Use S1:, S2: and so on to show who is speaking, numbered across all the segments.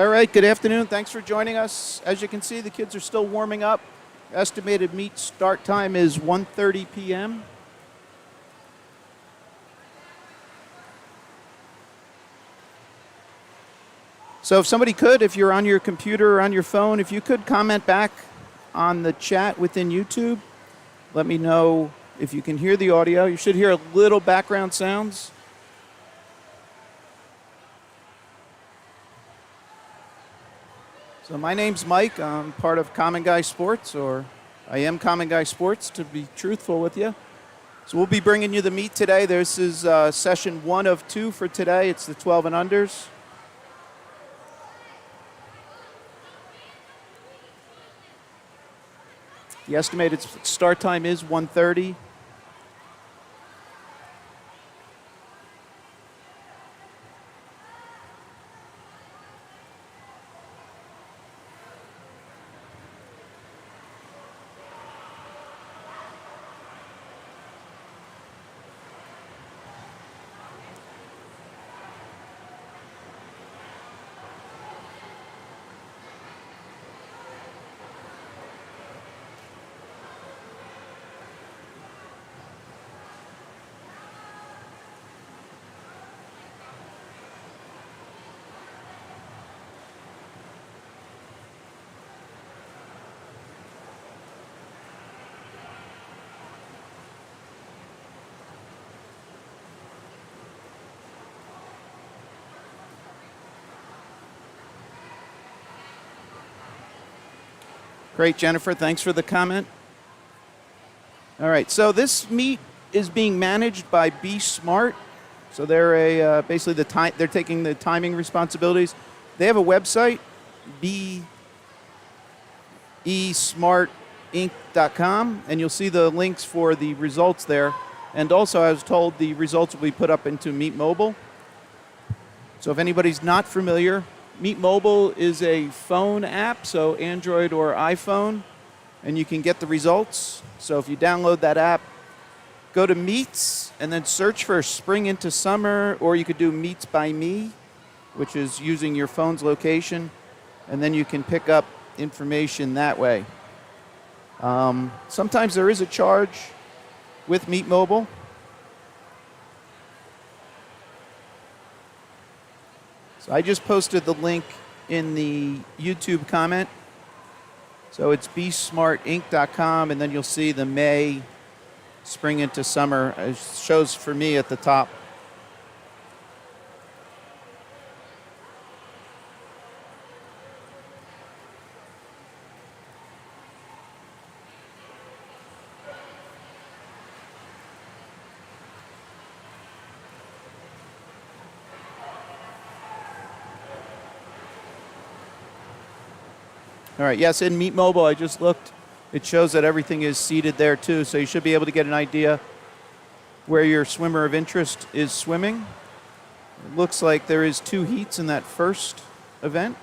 S1: All right, good afternoon. Thanks for joining us. As you can see, the kids are still warming up. Estimated meet start time is 1:30 p.m. So if somebody could, if you're on your computer or on your phone, if you could comment back on the chat within YouTube, let me know if you can hear the audio. You should hear a little background sounds. So my name's Mike. I'm part of Common Guy Sports, or I am Common Guy Sports, to be truthful with you. So we'll be bringing you the meet today. This is session 1 of 2 for today. It's the 12 and unders. The estimated start time is 1:30. Great, Jennifer. Thanks for the comment. All right, so this meet is being managed by Be Smart. So they're basically they're taking the timing responsibilities. They have a website, besmartinc.com, and you'll see the links for the results there. And also, I was told the results will be put up into Meet Mobile. So if anybody's not familiar, Meet Mobile is a phone app, so Android or iPhone, and you can get the results. So if you download that app, go to Meets and then search for Spring into Summer, or you could do Meets by Me, which is using your phone's location, and then you can pick up information that way. Sometimes there is a charge with Meet Mobile. So I just posted the link in the YouTube comment. So it's besmartinc.com, and then you'll see the May, Spring into Summer. It shows for me at the top. All right, yes, in Meet Mobile, I just looked. It shows that everything is seated there, too, so you should be able to get an idea where your swimmer of interest is swimming. It looks like there is 2 heats in that first event.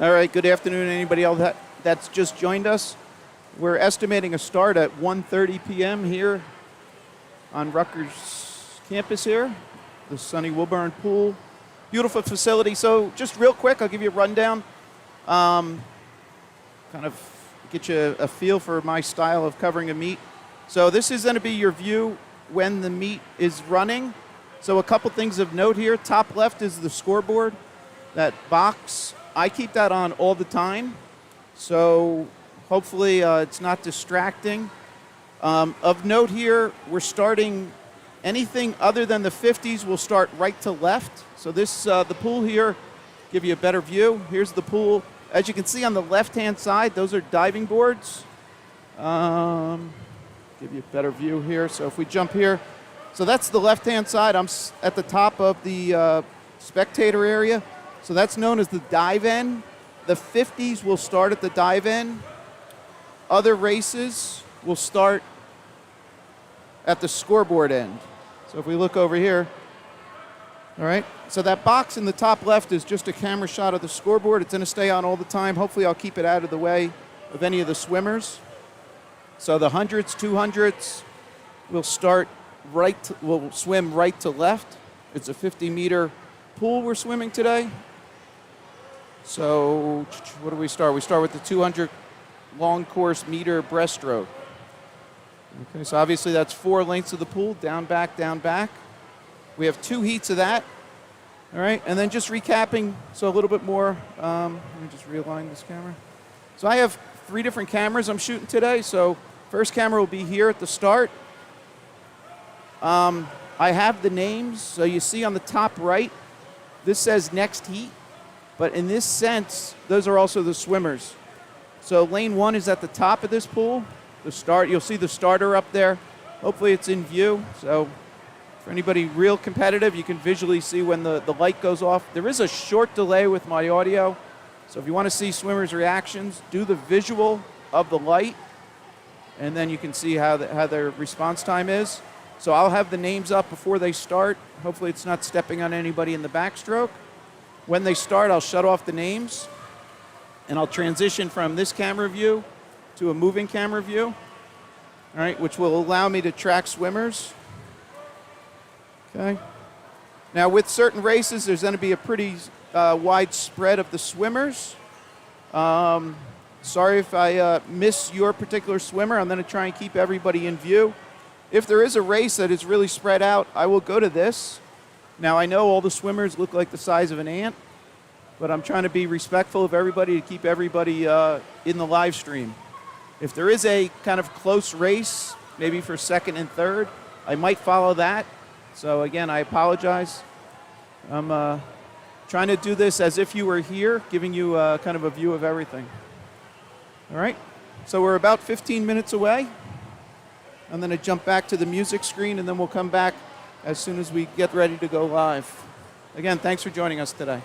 S1: All right, good afternoon, anybody else that's just joined us. We're estimating a start at 1:30 p.m. here on Rutgers campus here, the sunny Wilburn Pool. Beautiful facility. So just real quick, I'll give you a rundown, kind of get you a feel for my style of covering a meet. So this is going to be your view when the meet is running. So a couple things of note here. Top left is the scoreboard, that box. I keep that on all the time, so hopefully it's not distracting. Of note here, we're starting anything other than the 50s will start right to left. So this, the pool here, give you a better view. Here's the pool. As you can see on the left-hand side, those are diving boards. Give you a better view here. So if we jump here, so that's the left-hand side. I'm at the top of the spectator area. So that's known as the dive end. The 50s will start at the dive end. Other races will start at the scoreboard end. So if we look over here, all right, so that box in the top left is just a camera shot of the scoreboard. It's going to stay on all the time. Hopefully I'll keep it out of the way of any of the swimmers. So the 100s, 200s will will swim right to left. It's a 50-meter pool we're swimming today. So what do we start? We start with the 200 long course meter breaststroke. Okay, so obviously that's 4 lengths of the pool, down, back, down, back. We have 2 heats of that. All right, and then just recapping, so a little bit more. Let me just realign this camera. So I have 3 different cameras I'm shooting today. So first camera will be here at the start. I have the names. So you see on the top right, this says next heat. But in this sense, those are also the swimmers. So lane 1 is at the top of this pool. The start, you'll see the starter up there. Hopefully it's in view. So for anybody real competitive, you can visually see when the light goes off. There is a short delay with my audio. So if you want to see swimmers' reactions, do the visual of the light, and then you can see how their response time is. So I'll have the names up before they start. Hopefully it's not stepping on anybody in the backstroke. When they start, I'll shut off the names, and I'll transition from this camera view to a moving camera view, all right, which will allow me to track swimmers. Okay. Now, with certain races, there's going to be a pretty wide spread of the swimmers. Sorry if I miss your particular swimmer. I'm going to try and keep everybody in view. If there is a race that is really spread out, I will go to this. Now, I know all the swimmers look like the size of an ant, but I'm trying to be respectful of everybody to keep everybody in the live stream. If there is a kind of close race, maybe for second and third, I might follow that. So again, I apologize. I'm trying to do this as if you were here, giving you kind of a view of everything. All right, so we're about 15 minutes away. I'm going to jump back to the music screen, and then we'll come back as soon as we get ready to go live. Again, thanks for joining us today.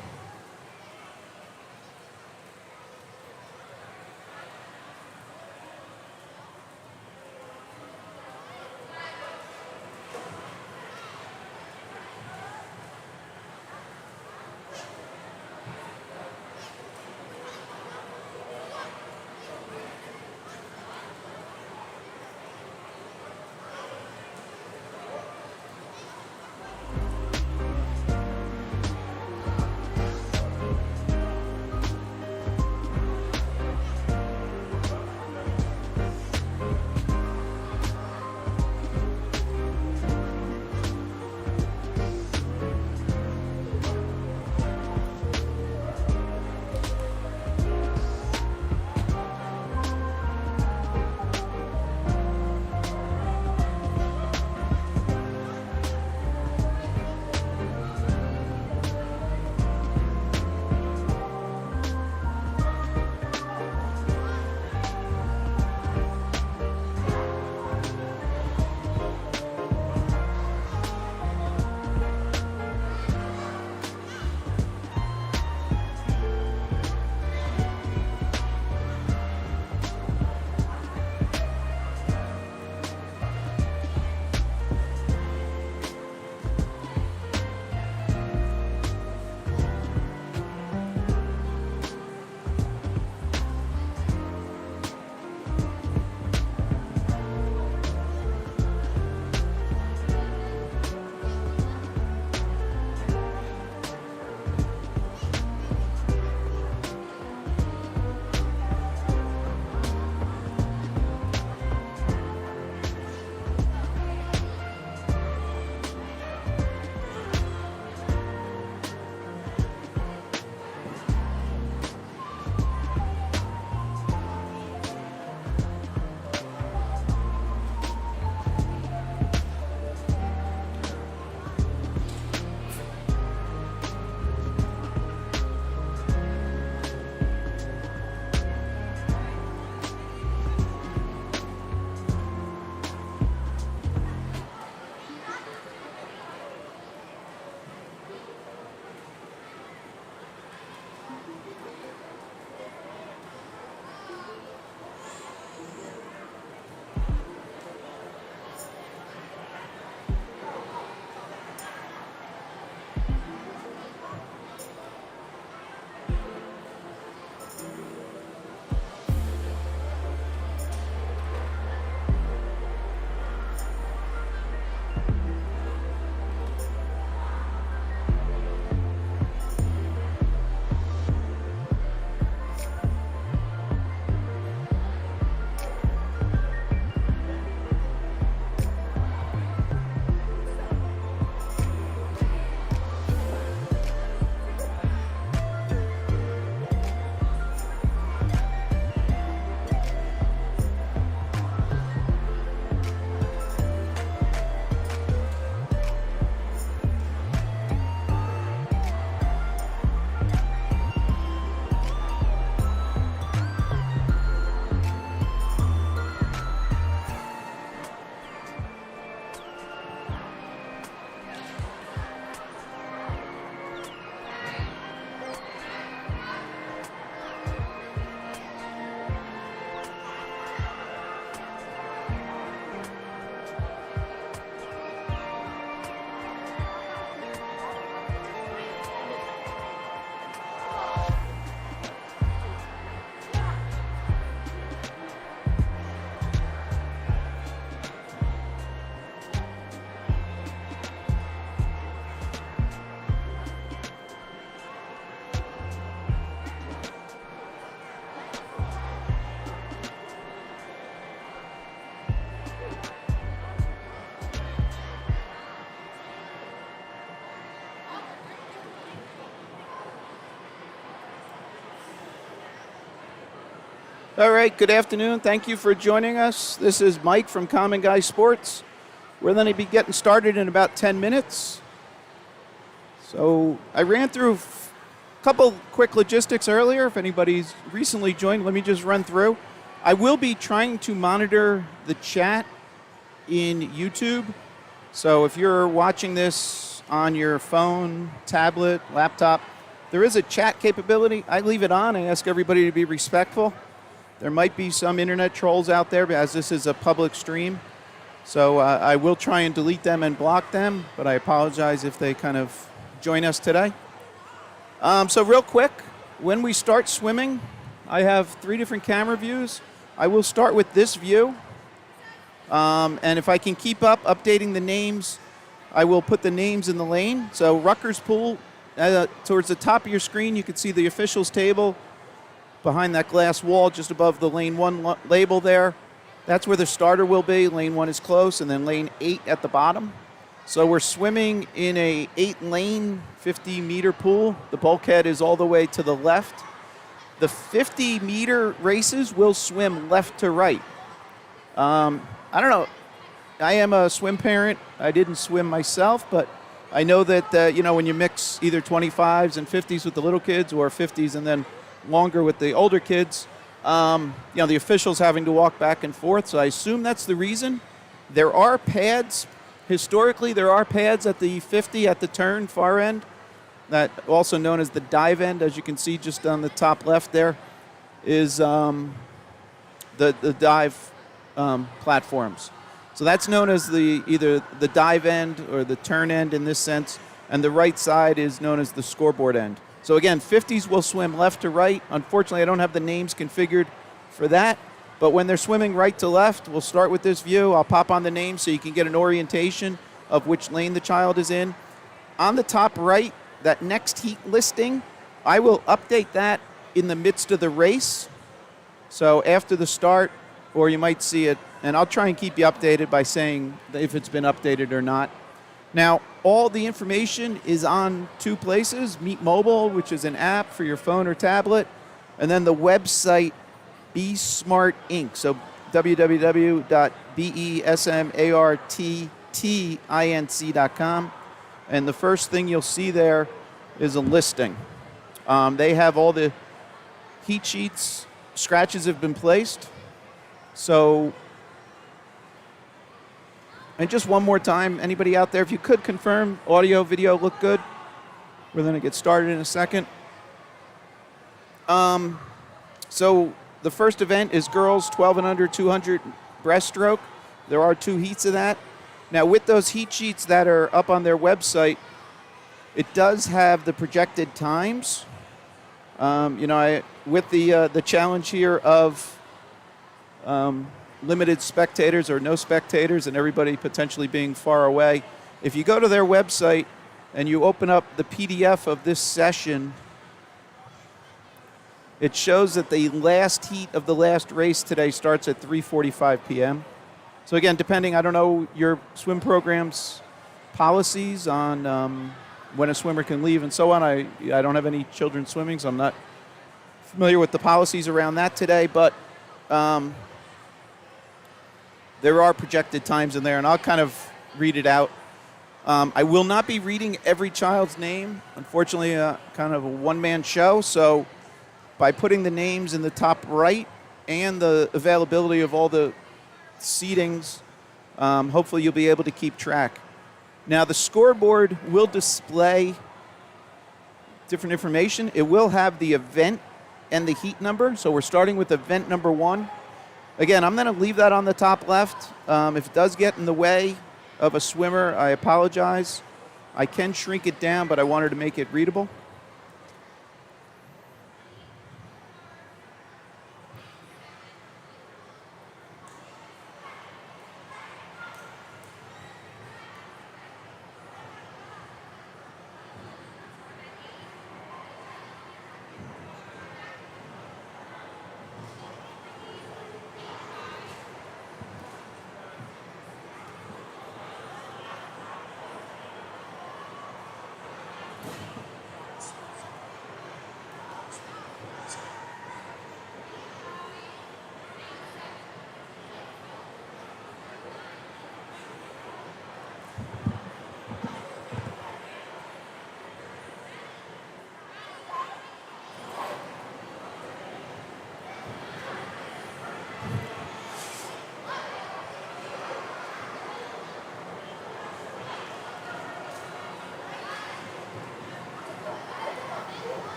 S1: All right, good afternoon. Thank you for joining us. This is Mike from Common Guy Sports. We're going to be getting started in about 10 minutes. So I ran through a couple quick logistics earlier. If anybody's recently joined, let me just run through. I will be trying to monitor the chat in YouTube. So if you're watching this on your phone, tablet, laptop, there is a chat capability. I leave it on. I ask everybody to be respectful. There might be some internet trolls out there, as this is a public stream. So I will try and delete them and block them, but I apologize if they kind of join us today. So real quick, when we start swimming, I have 3 different camera views. I will start with this view. And if I can keep up updating the names, I will put the names in the lane. So Rutgers Pool, towards the top of your screen, you can see the officials table. Behind that glass wall, just above the lane 1 label there, that's where the starter will be. Lane 1 is close, and then lane 8 at the bottom. So we're swimming in a 8-lane, 50-meter pool. The bulkhead is all the way to the left. The 50-meter races will swim left to right. I don't know. I am a swim parent. I didn't swim myself, but I know that when you mix either 25s and 50s with the little kids, or 50s and then longer with the older kids, the officials having to walk back and forth. So I assume that's the reason. There are pads. Historically, there are pads at the 50 at the turn far end, that also known as the dive end. As you can see just on the top left there is the dive platforms. So that's known as either the dive end or the turn end in this sense, and the right side is known as the scoreboard end. So again, 50s will swim left to right. Unfortunately, I don't have the names configured for that. But when they're swimming right to left, we'll start with this view. I'll pop on the name so you can get an orientation of which lane the child is in. On the top right, that next heat listing, I will update that in the midst of the race. So after the start, or you might see it, and I'll try and keep you updated by saying if it's been updated or not. Now, all the information is on 2 places: Meet Mobile, which is an app for your phone or tablet, and then the website Be Smart Inc. So www.besmarttinc.com. And the first thing you'll see there is a listing. They have all the heat sheets. Scratches have been placed. So, and just one more time, anybody out there, if you could confirm audio, video look good. We're going to get started in a second. So the first event is girls 12 and under 200 breaststroke. There are 2 heats of that. Now with those heat sheets that are up on their website, it does have the projected times. With the challenge here of limited spectators or no spectators and everybody potentially being far away, if you go to their website and you open up the PDF of this session, it shows that the last heat of the last race today starts at 3:45 p.m. So again, depending, I don't know your swim program's policies on when a swimmer can leave and so on. I don't have any children swimming, so I'm not familiar with the policies around that today, but there are projected times in there, and I'll kind of read it out. I will not be reading every child's name. Unfortunately, kind of a one-man show, so by putting the names in the top right and the availability of all the seatings, hopefully you'll be able to keep track. Now, the scoreboard will display different information. It will have the event and the heat number, so we're starting with event number 1. Again, I'm going to leave that on the top left. If it does get in the way of a swimmer, I apologize. I can shrink it down, but I wanted to make it readable.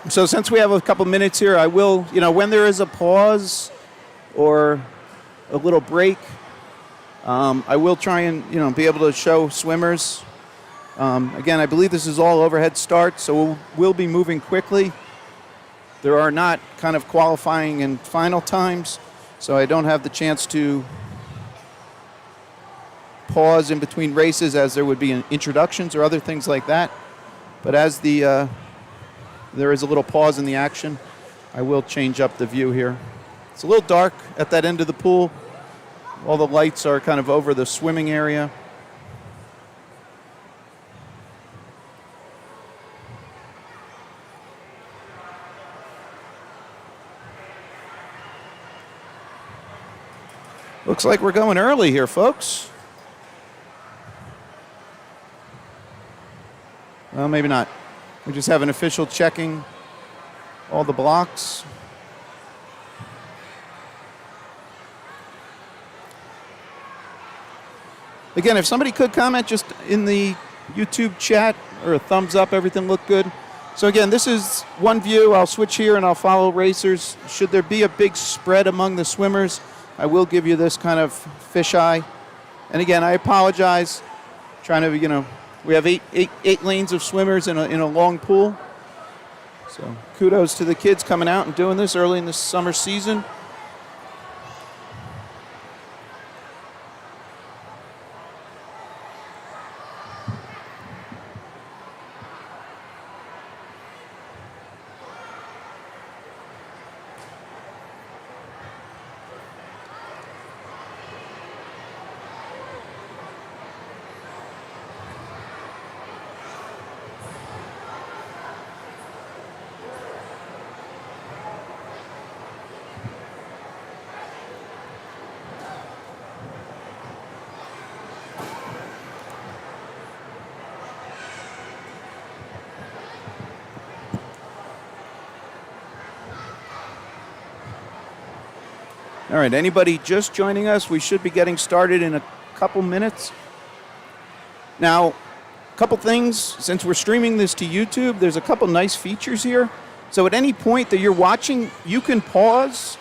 S1: So since we have a couple minutes here, I will, when there is a pause or a little break, I will try and, be able to show swimmers. Again, I believe this is all overhead start, so we'll be moving quickly. There are not kind of qualifying and final times, so I don't have the chance to pause in between races as there would be introductions or other things like that. But as there is a little pause in the action, I will change up the view here. It's a little dark at that end of the pool. All the lights are kind of over the swimming area. Looks like we're going early here, folks. Well, maybe not. We just have an official checking all the blocks. Again, if somebody could comment just in the YouTube chat or a thumbs up, everything looked good. So again, this is one view. I'll switch here and I'll follow racers. Should there be a big spread among the swimmers, I will give you this kind of fisheye. And again, I apologize. Trying to, we have eight lanes of swimmers in a long pool. So kudos to the kids coming out and doing this early in the summer season. All right, anybody just joining us, we should be getting started in a couple minutes. Now, a couple things. Since we're streaming this to YouTube, there's a couple nice features here. So at any point that you're watching, you can pause.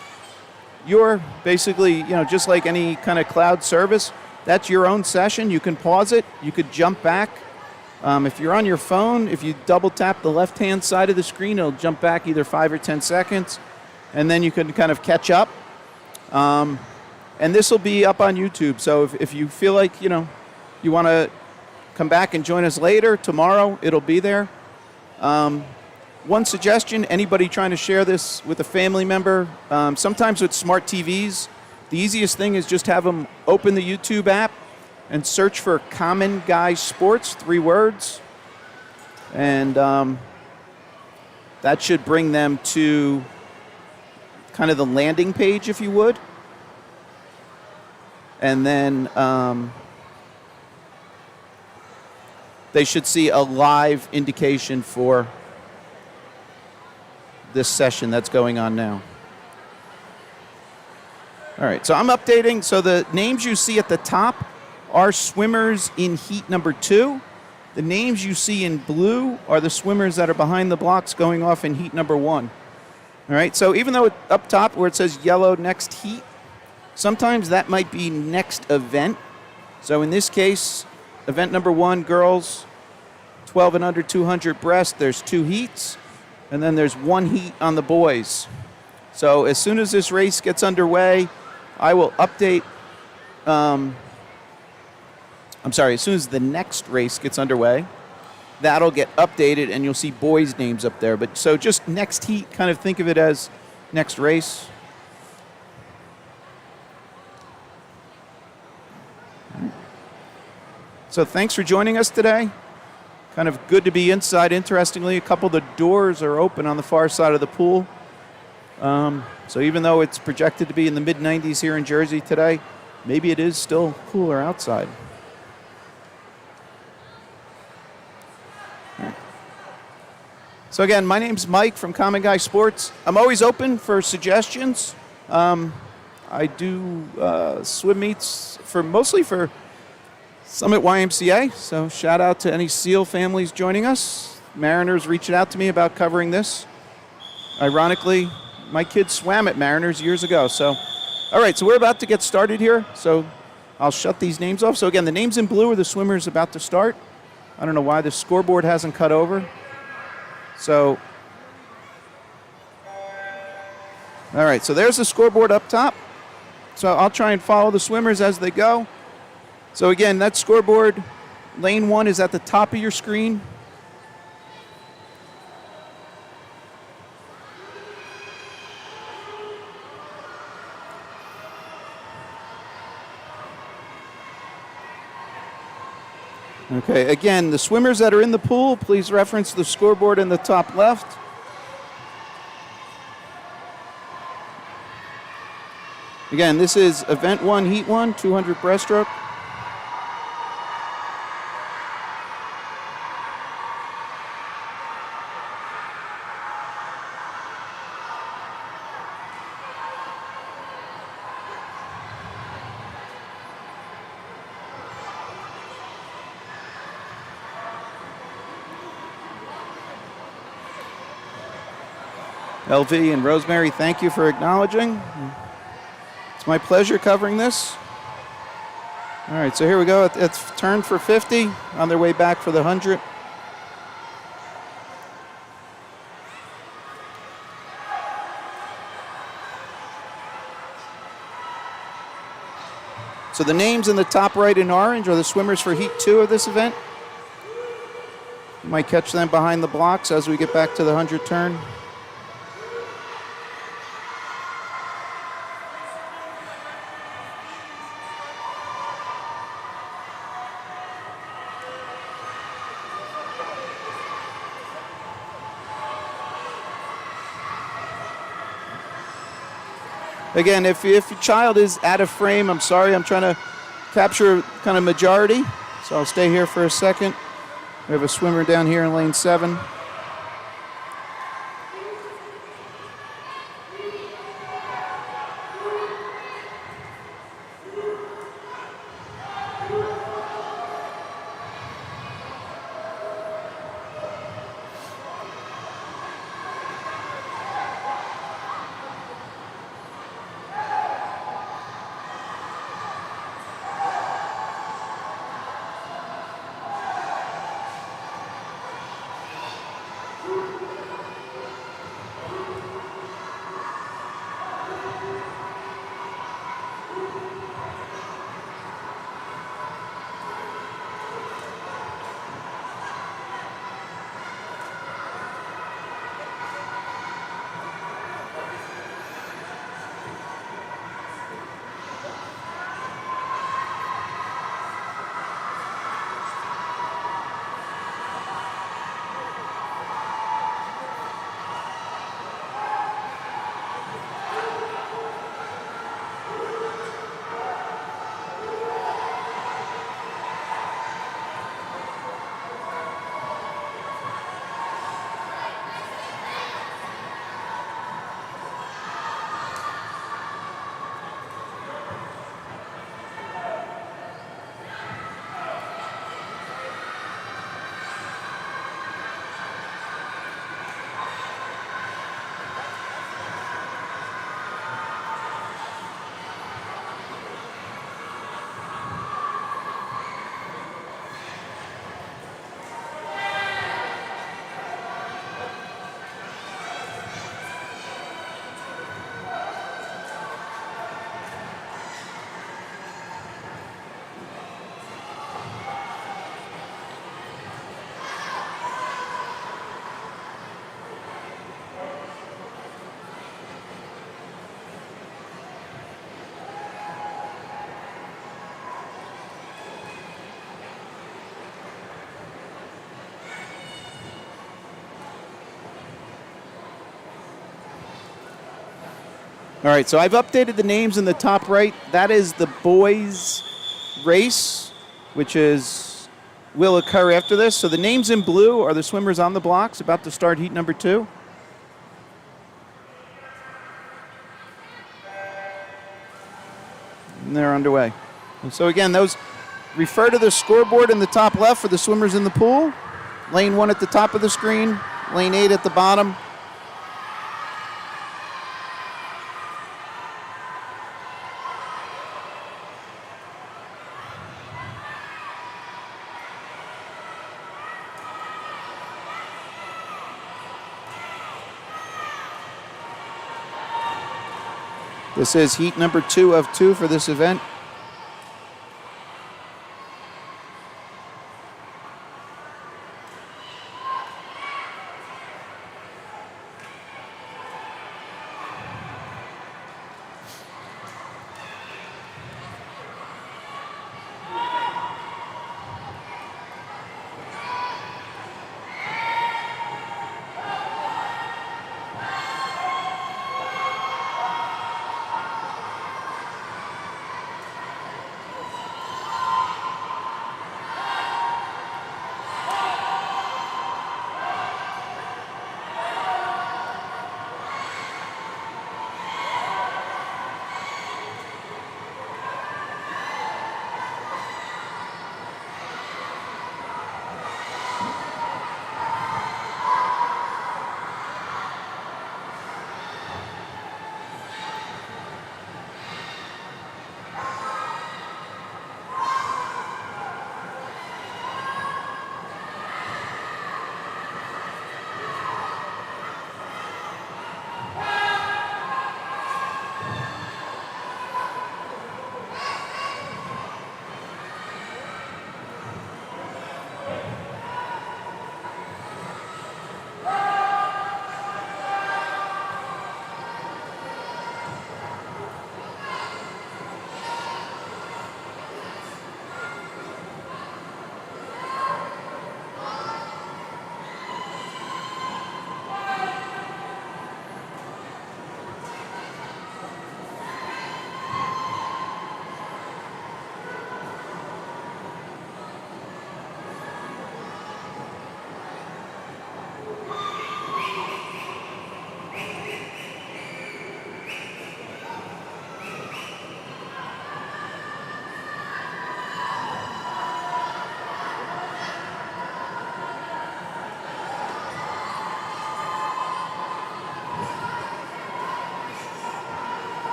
S1: You're basically, just like any kind of cloud service, that's your own session. You can pause it. You could jump back. If you're on your phone, if you double tap the left-hand side of the screen, it'll jump back either 5 or 10 seconds, and then you can kind of catch up. And this will be up on YouTube. So if you feel like, you want to come back and join us later, tomorrow, it'll be there. One suggestion, anybody trying to share this with a family member, sometimes with smart TVs, the easiest thing is just have them open the YouTube app and search for Common Guy Sports, 3 words. And that should bring them to kind of the landing page, if you would. And then they should see a live indication for this session that's going on now. All right, so I'm updating. So the names you see at the top are swimmers in heat number 2. The names you see in blue are the swimmers that are behind the blocks going off in heat number 1. All right, so even though up top where it says yellow next heat, sometimes that might be next event. So in this case, event number 1, girls, 12 and under 200 breast, there's 2 heats, and then there's 1 heat on the boys. So as soon as this race gets underway, I will update, as soon as the next race gets underway, that'll get updated and you'll see boys' names up there. But so just next heat, kind of think of it as next race. So thanks for joining us today. Kind of good to be inside. Interestingly, a couple of the doors are open on the far side of the pool. So even though it's projected to be in the mid-90s here in Jersey today, maybe it is still cooler outside. So again, my name's Mike from Common Guy Sports. I'm always open for suggestions. I do swim meets mostly for Summit YMCA, so shout out to any SEAL families joining us. Mariners reached out to me about covering this. Ironically, my kids swam at Mariners years ago. So, all right, so we're about to get started here. So I'll shut these names off. So again, the names in blue are the swimmers about to start. I don't know why the scoreboard hasn't cut over. So, all right, so there's the scoreboard up top. So I'll try and follow the swimmers as they go. So again, that scoreboard, lane 1 is at the top of your screen. Okay, again, the swimmers that are in the pool, please reference the scoreboard in the top left. Again, this is event 1, heat 1, 200 breaststroke. LV and Rosemary, thank you for acknowledging. It's my pleasure covering this. All right, so here we go. It's turned for 50, on their way back for the 100. So the names in the top right in orange are the swimmers for heat 2 of this event. You might catch them behind the blocks as we get back to the 100 turn. Again, if your child is out of frame, I'm sorry, I'm trying to capture kind of majority, so I'll stay here for a second. We have a swimmer down here in lane 7. All right, so I've updated the names in the top right. That is the boys' race, which is will occur after this. So the names in blue are the swimmers on the blocks about to start heat number 2. And they're underway. And so again, those refer to the scoreboard in the top left for the swimmers in the pool. Lane 1 at the top of the screen, lane 8 at the bottom. This is heat number 2 of 2 for this event.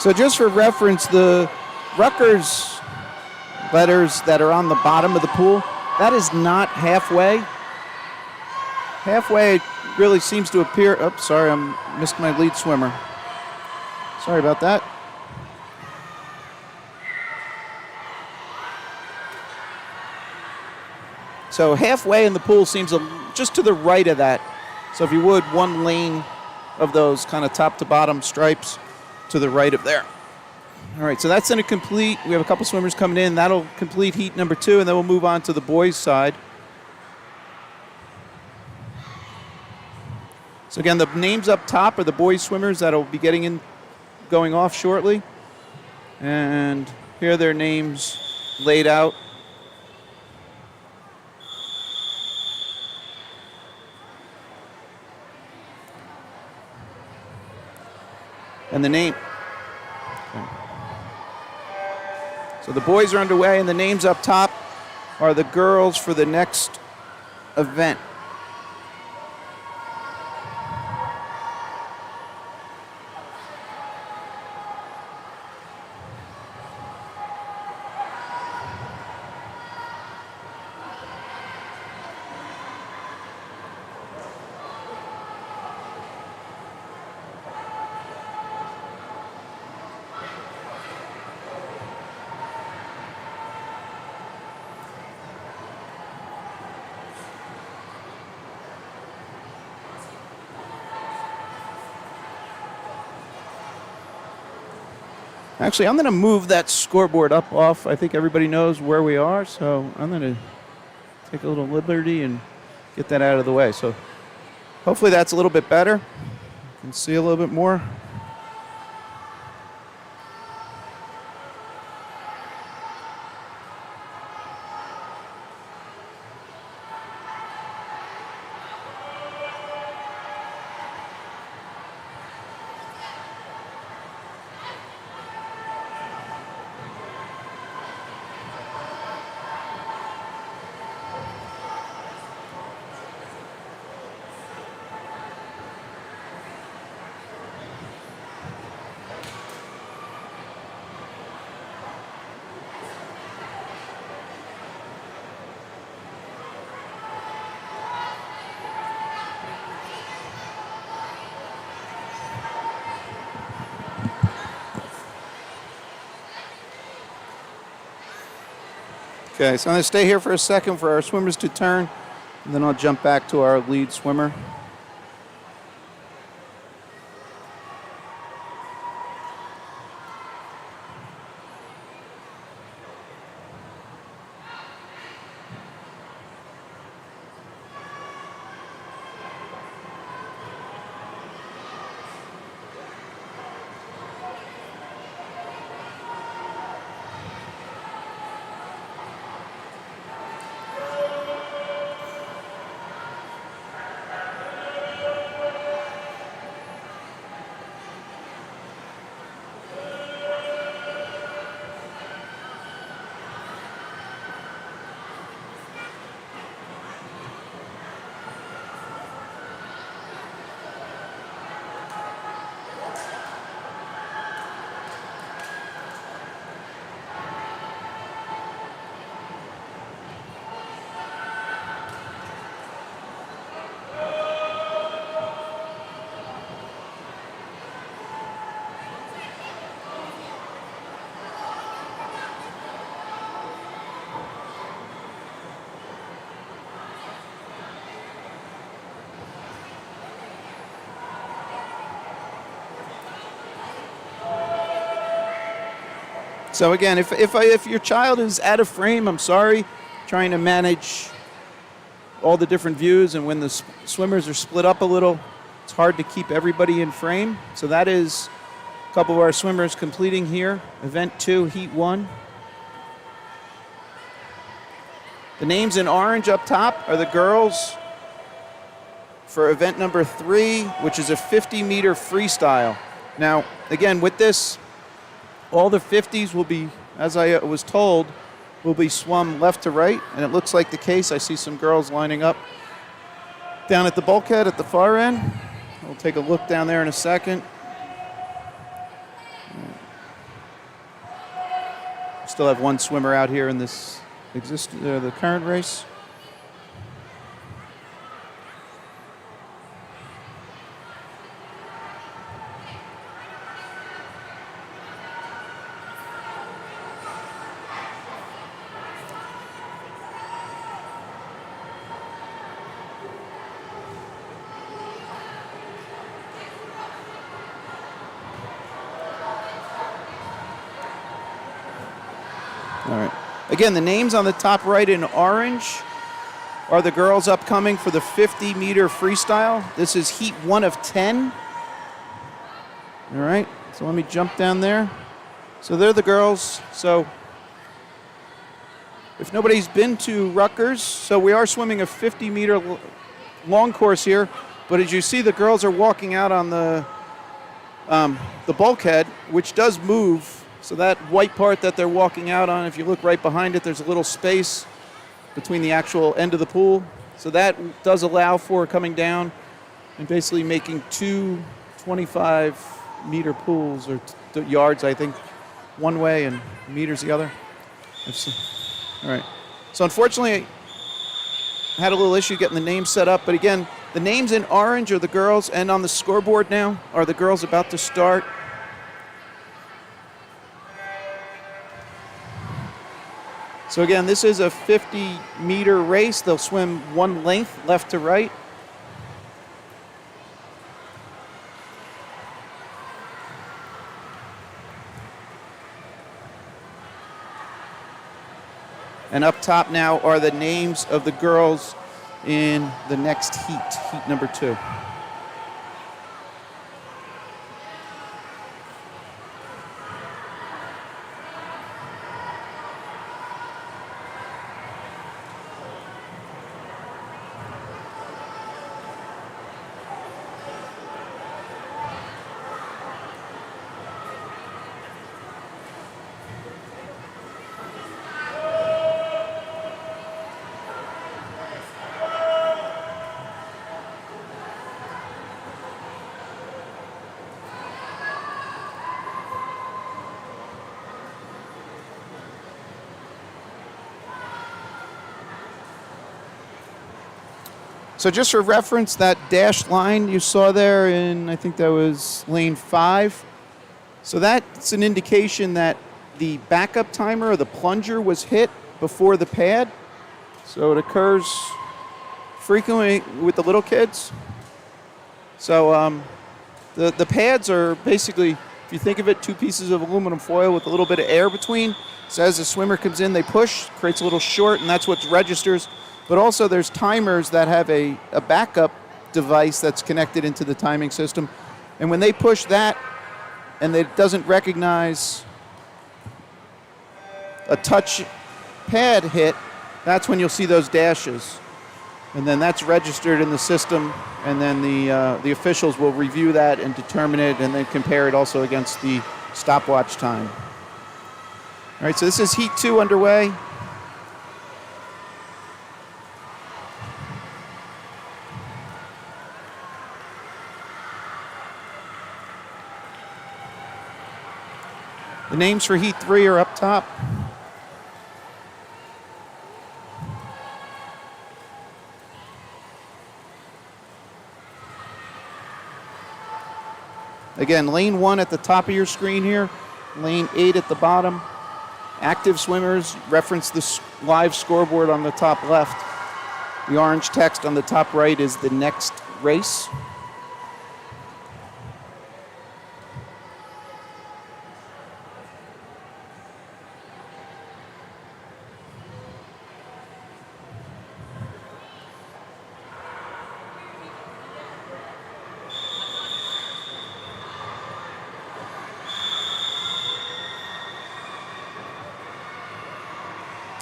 S1: So just for reference, the Rutgers letters that are on the bottom of the pool, that is not halfway. Halfway really seems to appear. Oh, sorry, I missed my lead swimmer. Sorry about that. So halfway in the pool seems just to the right of that. So if you would, one lane of those kind of top to bottom stripes to the right of there. All right, so that's going to complete. We have a couple swimmers coming in. That'll complete heat number 2, and then we'll move on to the boys' side. So again, the names up top are the boys' swimmers that'll be going off shortly. And here are their names laid out. And the name. Okay. So the boys are underway, and the names up top are the girls for the next event. Actually, I'm going to move that scoreboard up off. I think everybody knows where we are, so I'm going to take a little liberty and get that out of the way. So hopefully that's a little bit better. You can see a little bit more. Okay, so I'm going to stay here for a second for our swimmers to turn, and then I'll jump back to our lead swimmer. So again, if your child is out of frame, I'm sorry, trying to manage all the different views, and when the swimmers are split up a little, it's hard to keep everybody in frame. So that is a couple of our swimmers completing here, event 2, heat 1. The names in orange up top are the girls for event number 3, which is a 50-meter freestyle. Now, again, with this, all the 50s will be, as I was told, will be swum left to right, and it looks like the case. I see some girls lining up down at the bulkhead at the far end. We'll take a look down there in a second. Still have one swimmer out here in this the current race. All right. Again, the names on the top right in orange are the girls upcoming for the 50-meter freestyle. This is heat 1 of 10. All right, so let me jump down there. So they're the girls. So if nobody's been to Rutgers, so we are swimming a 50-meter long course here, but as you see, the girls are walking out on the bulkhead, which does move. So that white part that they're walking out on, if you look right behind it, there's a little space between the actual end of the pool. So that does allow for coming down and basically making 2 25-meter pools, or yards, I think, one way and meters the other. All right. So unfortunately, I had a little issue getting the names set up. But again, the names in orange are the girls, and on the scoreboard now are the girls about to start. So again, this is a 50-meter race. They'll swim one length, left to right. And up top now are the names of the girls in the next heat, heat number 2. So just for reference, that dashed line you saw there in, I think that was lane 5. So that's an indication that the backup timer or the plunger was hit before the pad. So it occurs frequently with the little kids. So the pads are basically, if you think of it, two pieces of aluminum foil with a little bit of air between. So as the swimmer comes in, they push, creates a little short, and that's what registers. But also there's timers that have a backup device that's connected into the timing system. And when they push that and it doesn't recognize a touch pad hit, that's when you'll see those dashes. And then that's registered in the system, and then the officials will review that and determine it, and then compare it also against the stopwatch time. All right, so this is Heat 2 underway. The names for Heat 3 are up top. Again, lane 1 at the top of your screen here, lane 8 at the bottom. Active swimmers, reference the live scoreboard on the top left. The orange text on the top right is the next race.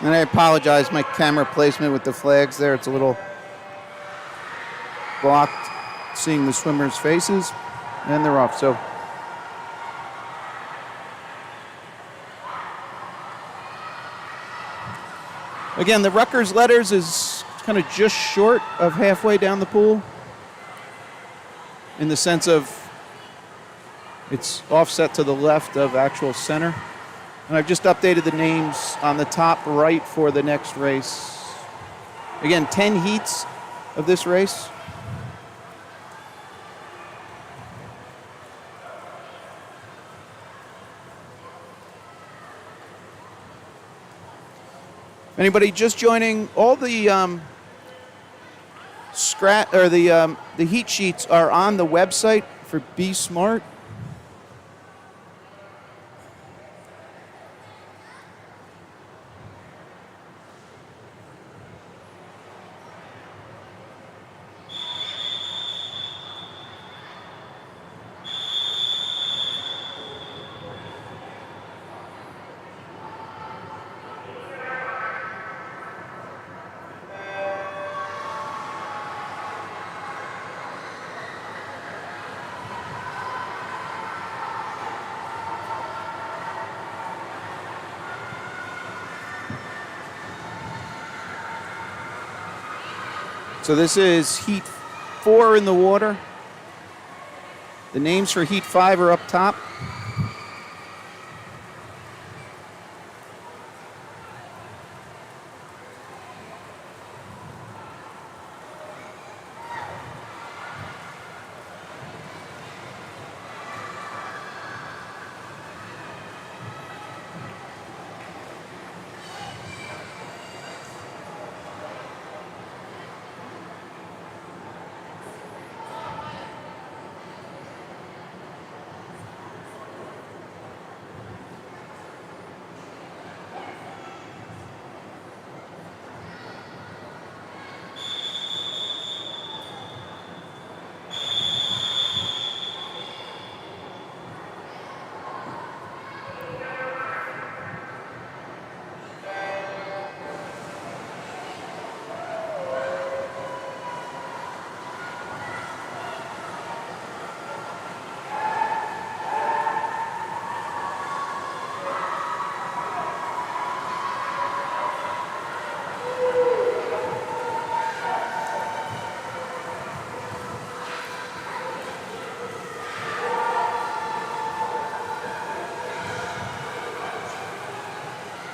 S1: And I apologize, my camera placement with the flags there, it's a little blocked seeing the swimmers' faces, and they're off. So again, the Rutgers letters is kind of just short of halfway down the pool in the sense of it's offset to the left of actual center. And I've just updated the names on the top right for the next race. Again, 10 heats of this race. Anybody just joining? All the the heat sheets are on the website for Be Smart. So this is Heat 4 in the water. The names for Heat 5 are up top.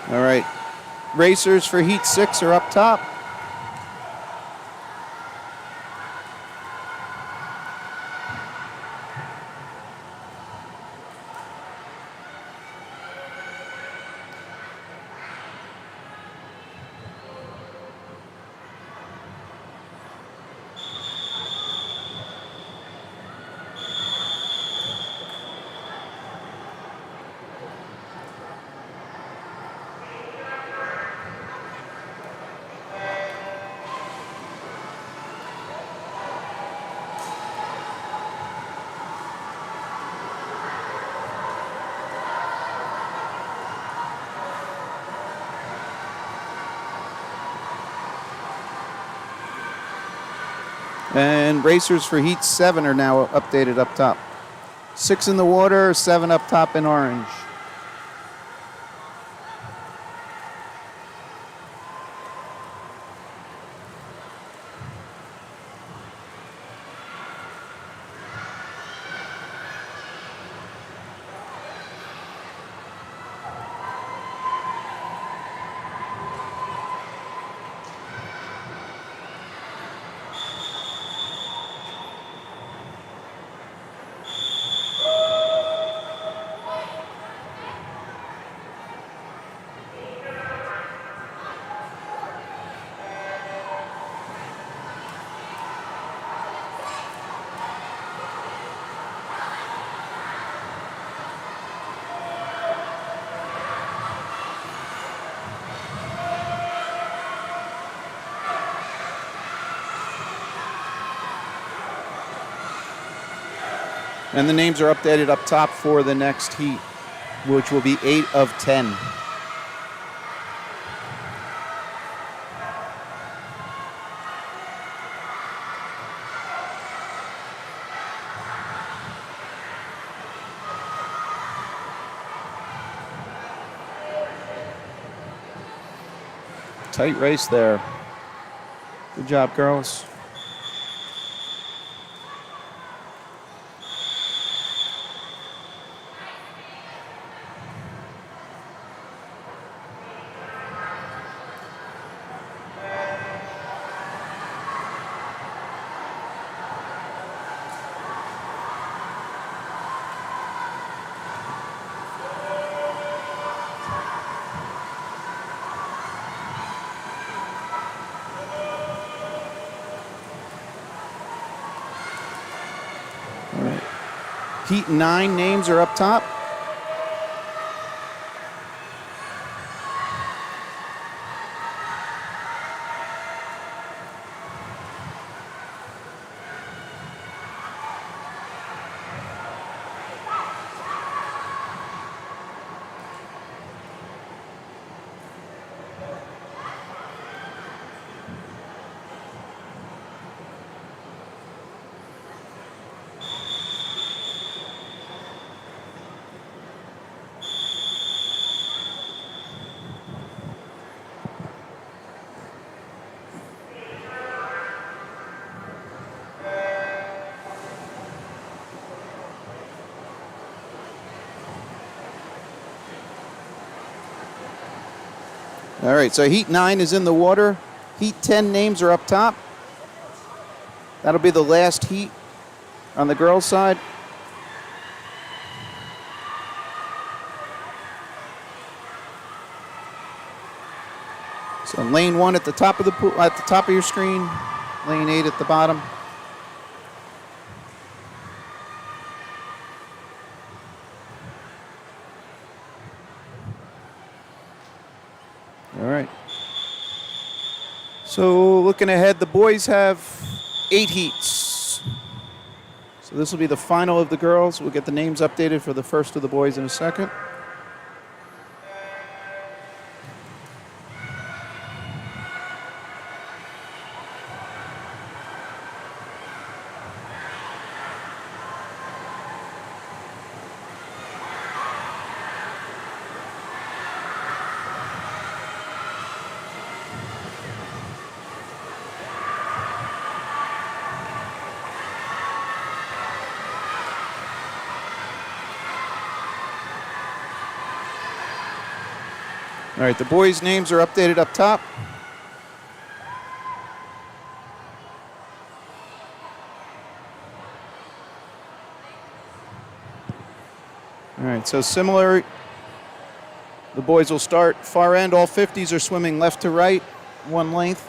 S1: All right, racers for Heat 6 are up top. And racers for Heat 7 are now updated up top. 6 in the water, 7 up top in orange. And the names are updated up top for the next heat, which will be 8 of 10. Tight race there. Good job, girls. Heat 9 names are up top. All right, so Heat 9 is in the water. Heat 10 names are up top. That'll be the last heat on the girls' side. So lane 1 at the top of the pool, at the top of your screen, lane 8 at the bottom. All right. So looking ahead, the boys have 8 heats. So this will be the final of the girls. We'll get the names updated for the first of the boys in a second. All right, the boys' names are updated up top. All right, so similar. The boys will start far end. All 50s are swimming left to right, one length.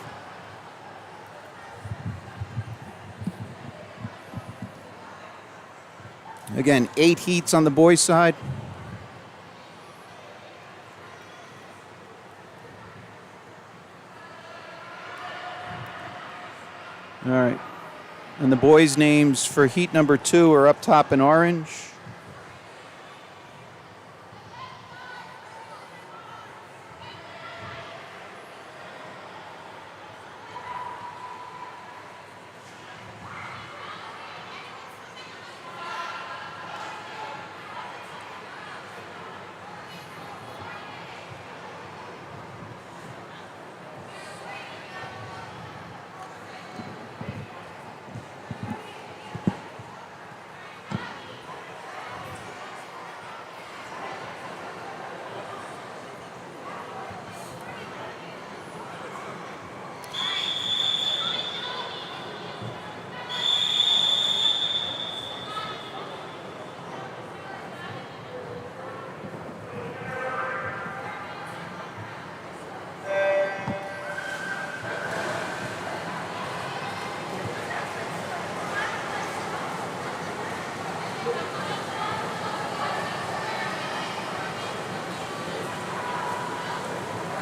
S1: Again, 8 heats on the boys' side. All right. And the boys' names for heat number 2 are up top in orange.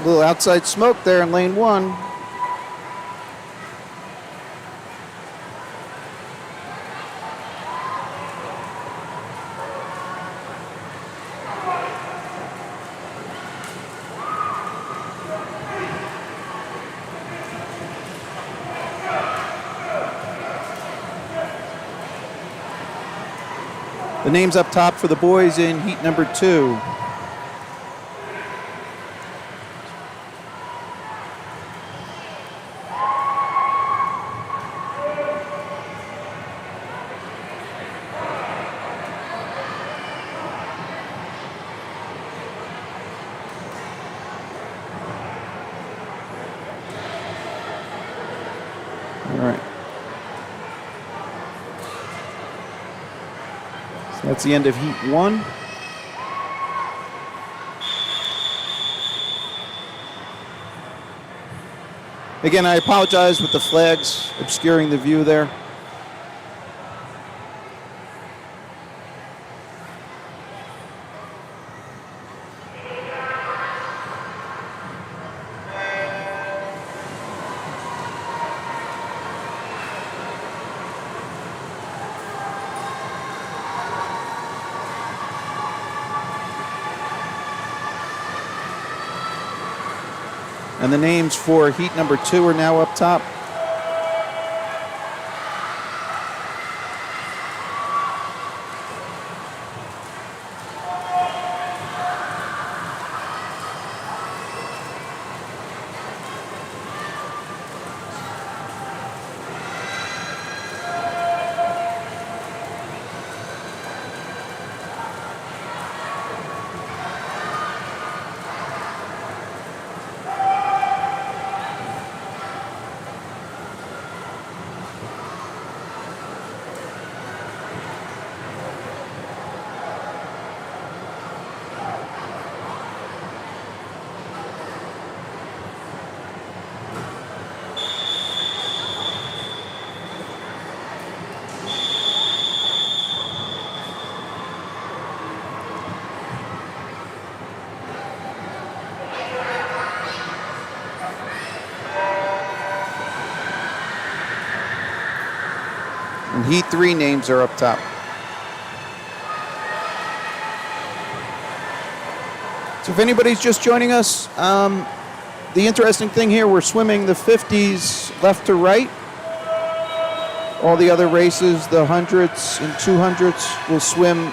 S1: little outside smoke there in lane 1. The names up top for the boys in heat number 2. All right. So that's the end of heat 1. Again, I apologize with the flags obscuring the view there. And the names for heat number 2 are now up top. And heat 3 names are up top. So if anybody's just joining us, the interesting thing here, we're swimming the 50s left to right. All the other races, the 100s and 200s, will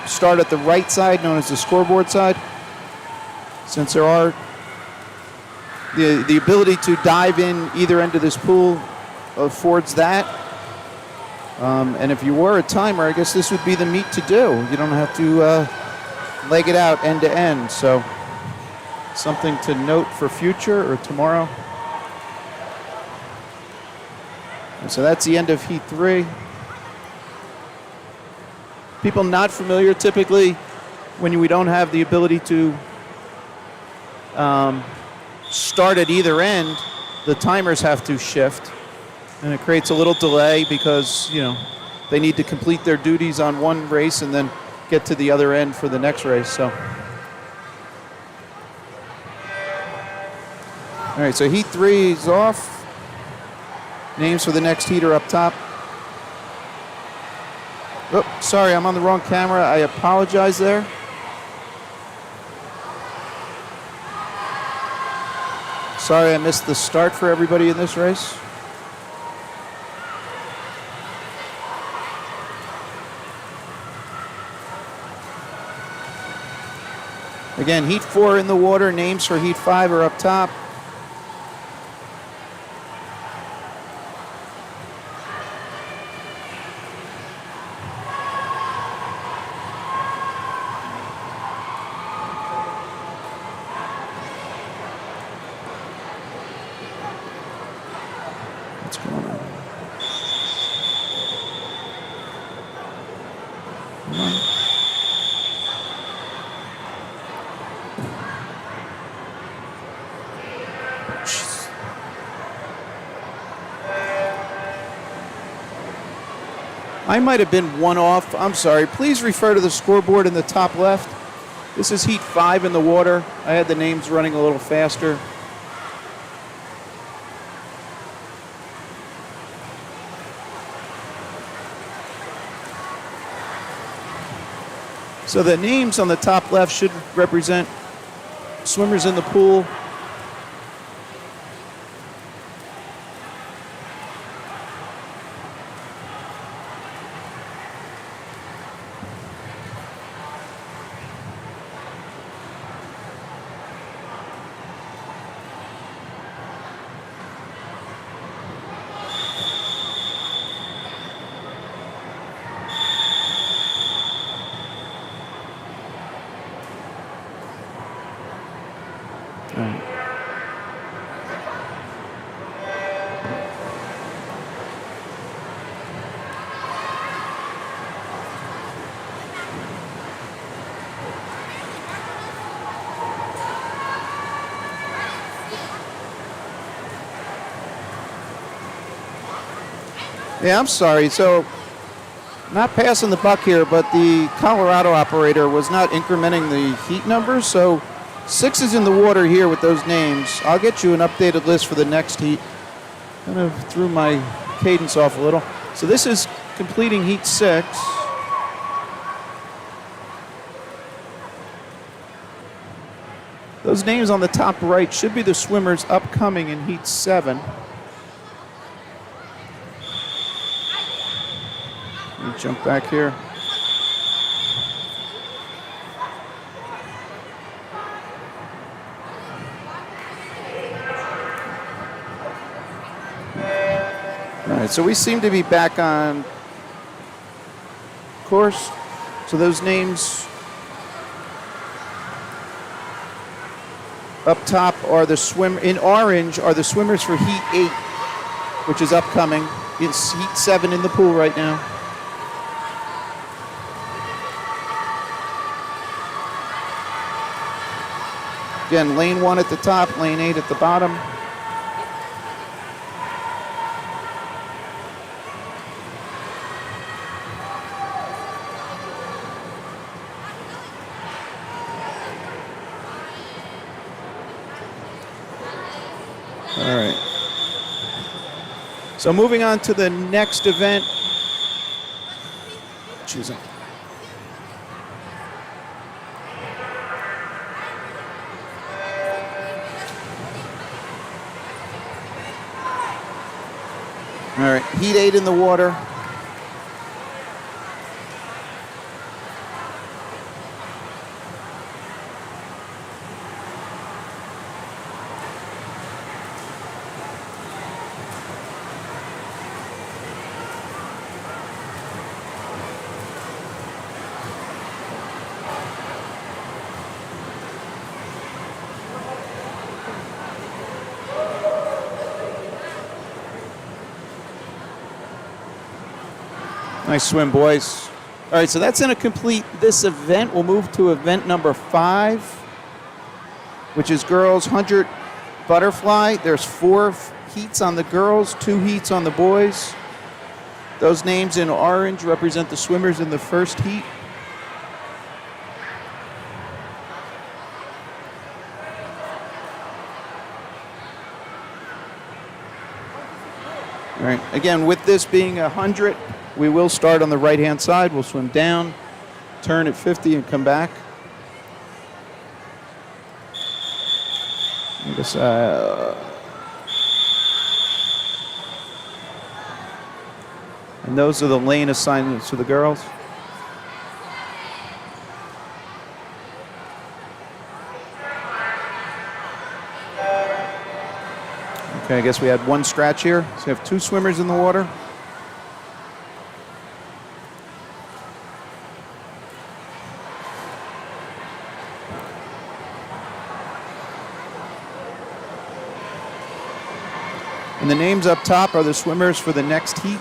S1: start at the right side, known as the scoreboard side. Since there are the ability to dive in either end of this pool affords that. And if you were a timer, I guess this would be the meet to do. You don't have to leg it out end to end. So something to note for future or tomorrow. And so that's the end of heat 3. People not familiar, typically when we don't have the ability to start at either end, the timers have to shift. And it creates a little delay because, they need to complete their duties on one race and then get to the other end for the next race. So, all right, so heat 3 is off. Names for the next heat are up top. Oh, sorry, I'm on the wrong camera. I apologize there. Sorry I missed the start for everybody in this race. Again, heat 4 in the water. Names for heat 5 are up top. What's going on? Come on. I might have been one off. I'm sorry. Please refer to the scoreboard in the top left. This is heat 5 in the water. I had the names running a little faster. So the names on the top left should represent swimmers in the pool. Yeah, I'm sorry. So, not passing the buck here, but the Colorado operator was not incrementing the heat numbers. So, 6 is in the water here with those names. I'll get you an updated list for the next heat. Kind of threw my cadence off a little. So, this is completing heat 6. Those names on the top right should be the swimmers upcoming in heat 7. Let me jump back here. All right, so we seem to be back on course. So those names up top are the in orange are the swimmers for heat 8, which is upcoming. It's heat 7 in the pool right now. Again, lane 1 at the top, lane 8 at the bottom. All right. So moving on to the next event. Choosing. All right, heat 8 in the water. Nice swim, boys. All right, so that's going to complete this event. We'll move to event number 5, which is girls 100 butterfly. There's 4 heats on the girls, 2 heats on the boys. Those names in orange represent the swimmers in the first heat. All right, again, with this being 100, we will start on the right-hand side. We'll swim down, turn at 50, and come back. I guess, and those are the lane assignments to the girls. Okay, I guess we had 1 scratch here. So we have 2 swimmers in the water. And the names up top are the swimmers for the next heat.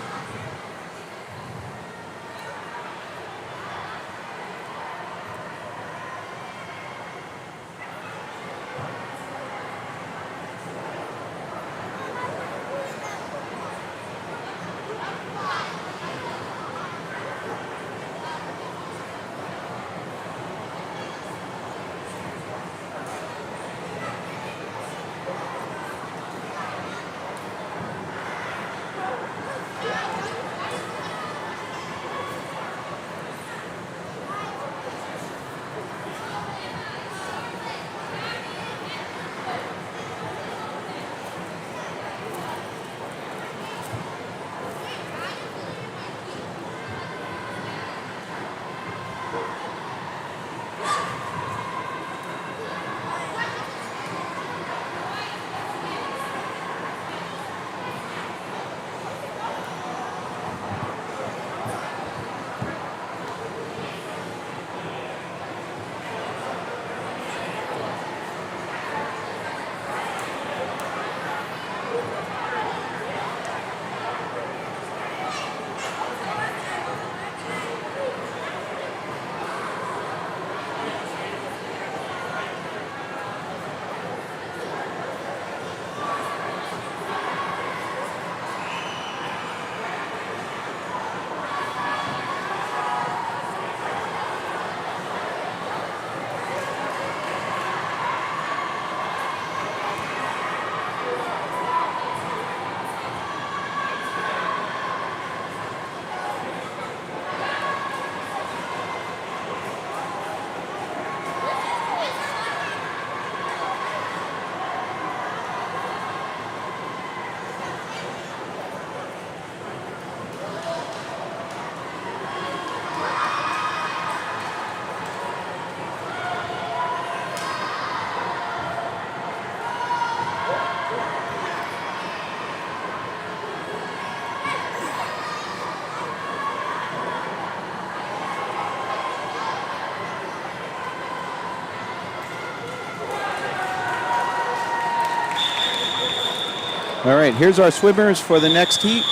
S1: All right, here's our swimmers for the next heat.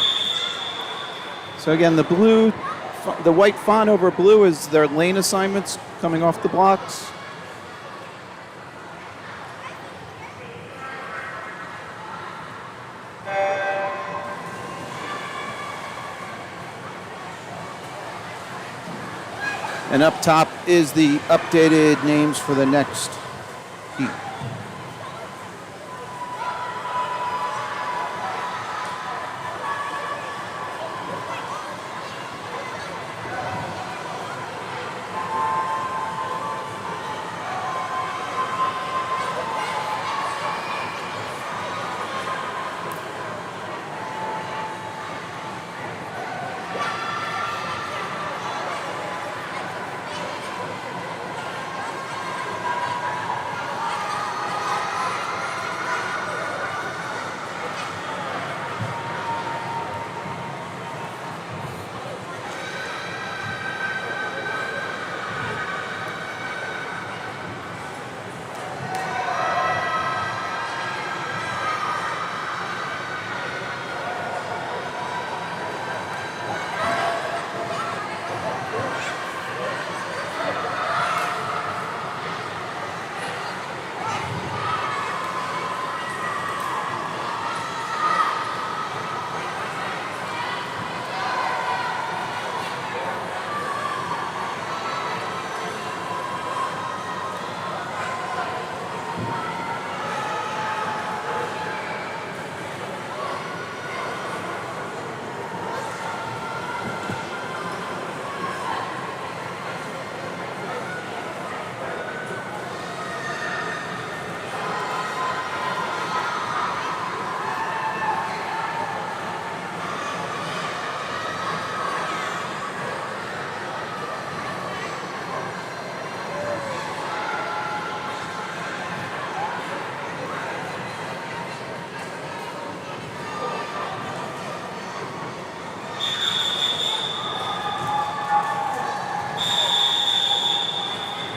S1: So again, the white font over blue is their lane assignments coming off the blocks. And up top is the updated names for the next heat.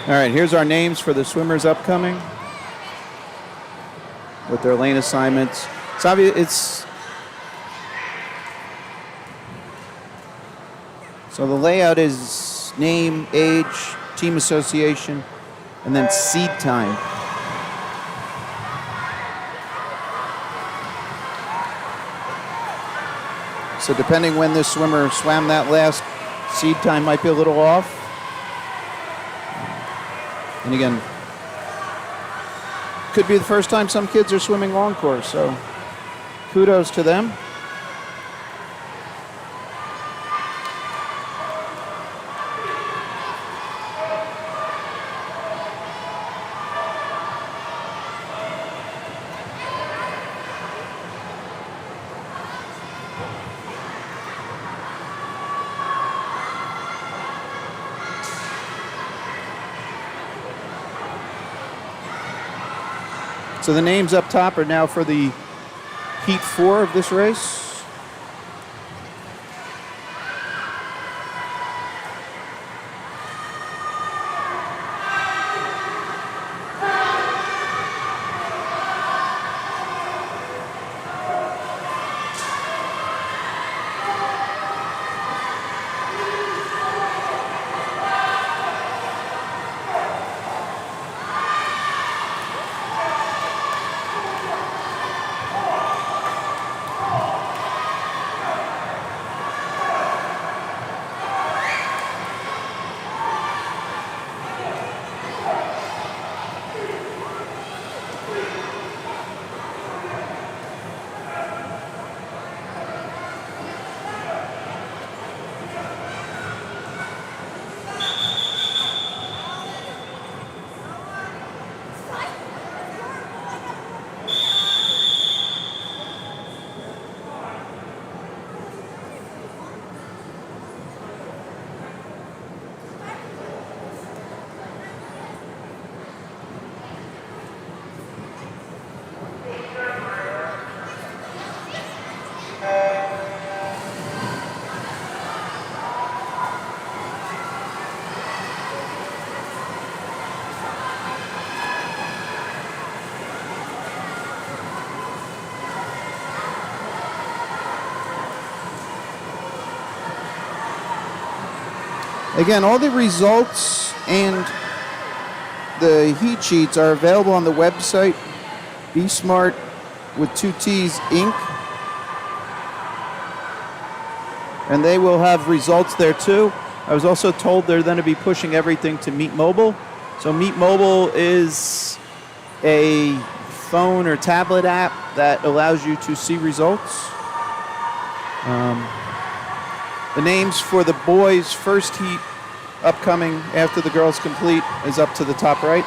S1: All right, here's our names for the swimmers upcoming with their lane assignments. It's obvious. So the layout is name, age, team association, and then seed time. So depending when this swimmer swam that last, seed time might be a little off. And again, could be the first time some kids are swimming long course, so kudos to them. So the names up top are now for the Heat 4 of this race. Again, all the results and the heat sheets are available on the website, Be Smart with 2 T's Inc. And they will have results there too. I was also told they're going to be pushing everything to Meet Mobile. So Meet Mobile is a phone or tablet app that allows you to see results. The names for the boys' first heat upcoming after the girls complete is up to the top right.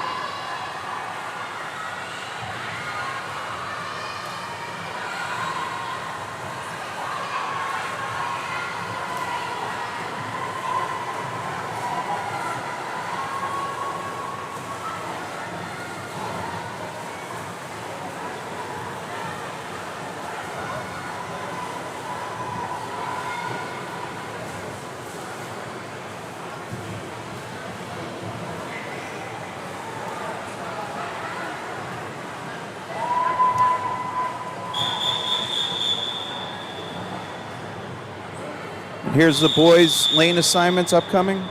S1: Here's the boys' lane assignments upcoming.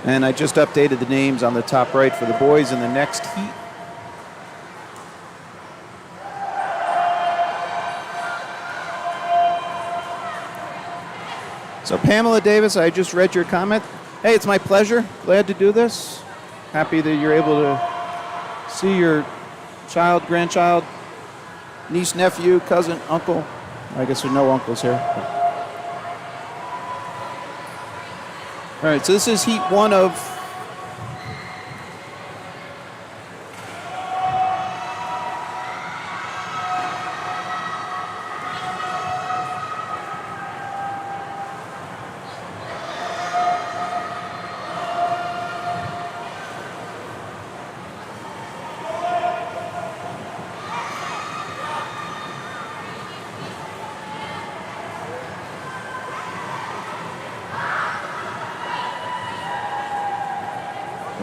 S1: And I just updated the names on the top right for the boys in the next heat. So Pamela Davis, I just read your comment. Hey, it's my pleasure. Glad to do this. Happy that you're able to see your child, grandchild, niece, nephew, cousin, uncle. I guess there's no uncles here. All right, so this is heat 1 of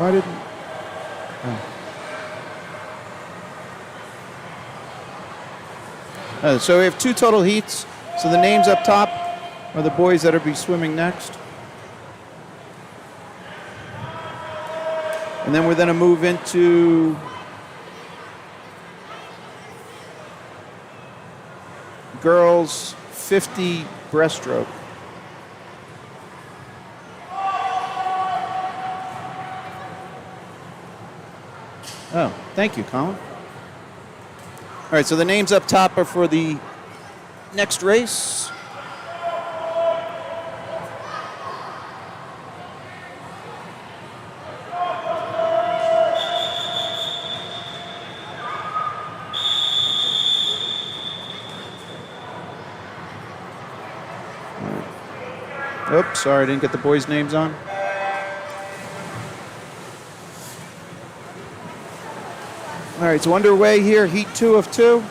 S1: Why didn't... Oh. So we have 2 total heats. So the names up top are the boys that will be swimming next. And then we're going to move into girls 50 breaststroke. Oh, thank you, Colin. All right, so the names up top are for the next race. Oops, sorry, I didn't get the boys' names on. All right, so underway here, heat 2 of 2.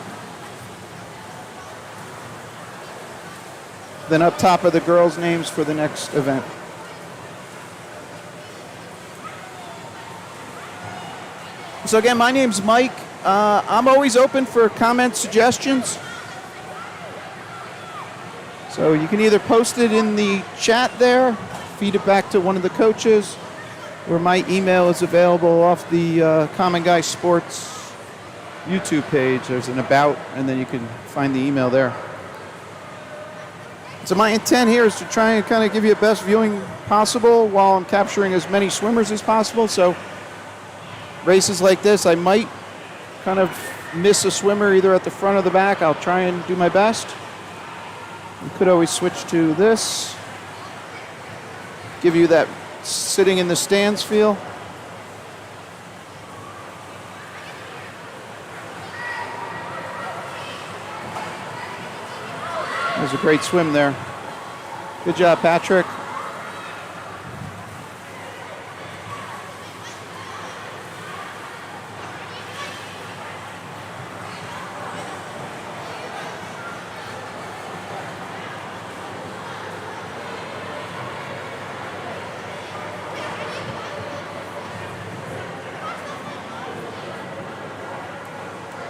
S1: Then up top are the girls' names for the next event. So again, my name's Mike. I'm always open for comments, suggestions. So you can either post it in the chat there, feed it back to one of the coaches, or my email is available off the Common Guy Sports YouTube page. There's an about, and then you can find the email there. So my intent here is to try and kind of give you the best viewing possible while I'm capturing as many swimmers as possible. So races like this, I might kind of miss a swimmer either at the front or the back. I'll try and do my best. You could always switch to this. Give you that sitting in the stands feel. That was a great swim there. Good job, Patrick.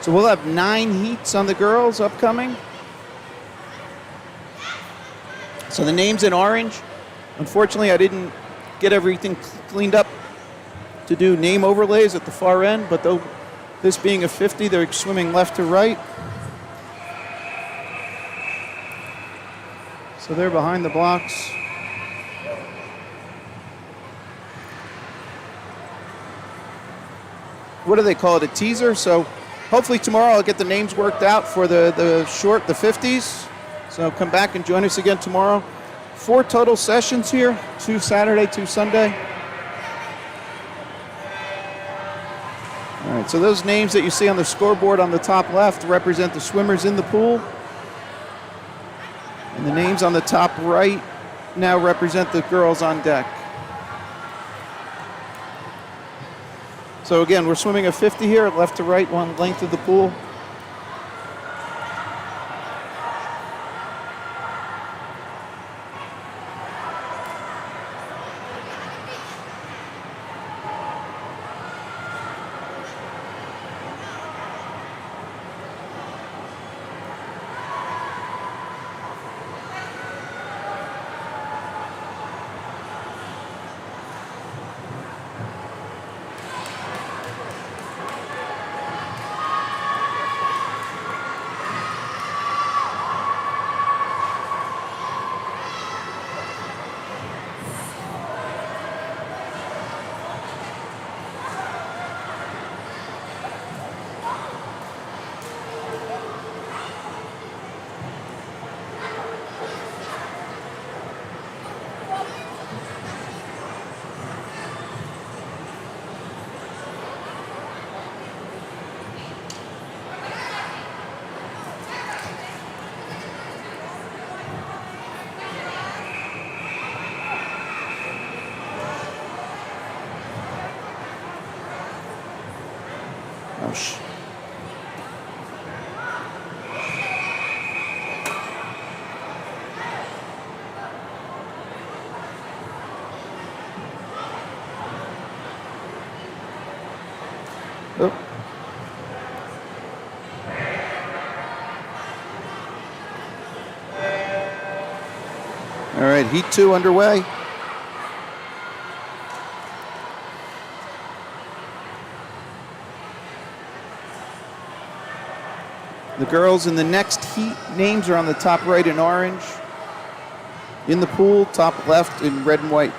S1: So we'll have 9 heats on the girls upcoming. So the names in orange. Unfortunately, I didn't get everything cleaned up to do name overlays at the far end, but though this being a 50, they're swimming left to right. So they're behind the blocks. What do they call it? A teaser? So hopefully tomorrow I'll get the names worked out for the short, the 50s. So come back and join us again tomorrow. 4 total sessions here, 2 Saturday, 2 Sunday. All right, so those names that you see on the scoreboard on the top left represent the swimmers in the pool. And the names on the top right now represent the girls on deck. So again, we're swimming a 50 here, left to right, one length of the pool. Oh. All right, heat 2 underway. The girls in the next heat, names are on the top right in orange. In the pool, top left in red and white.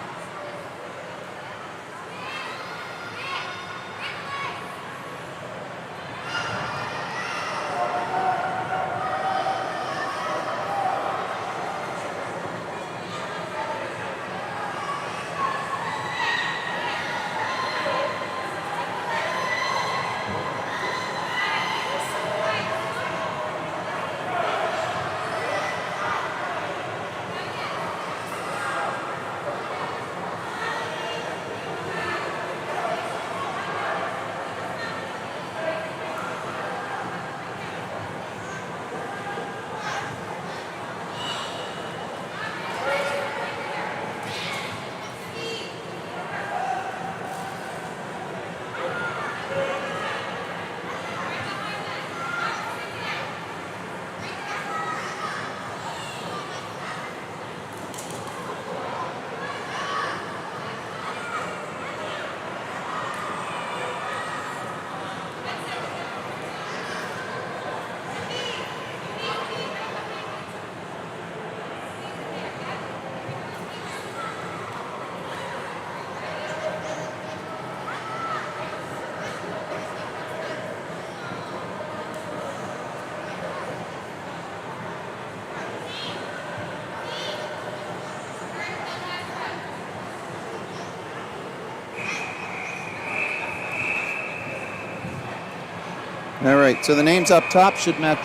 S1: All right, so the names up top should match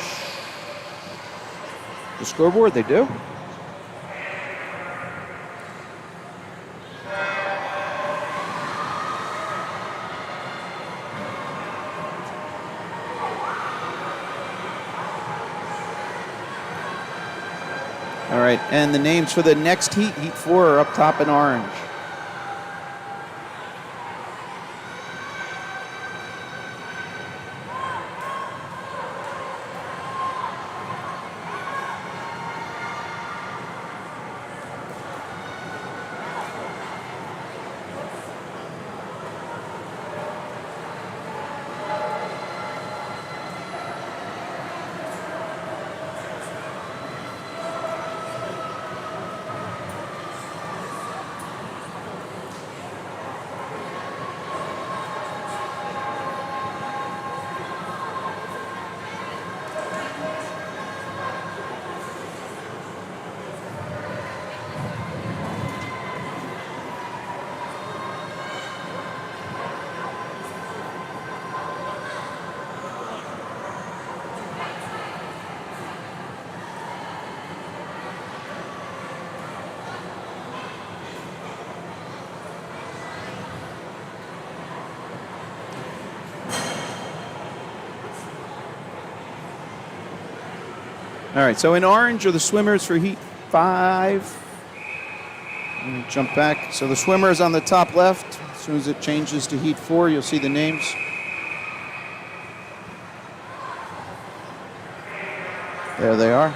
S1: the scoreboard. They do. All right, and the names for the next heat, Heat 4, are up top in orange. All right, so in orange are the swimmers for Heat 5. Jump back. So the swimmers on the top left. As soon as it changes to Heat 4, you'll see the names. There they are.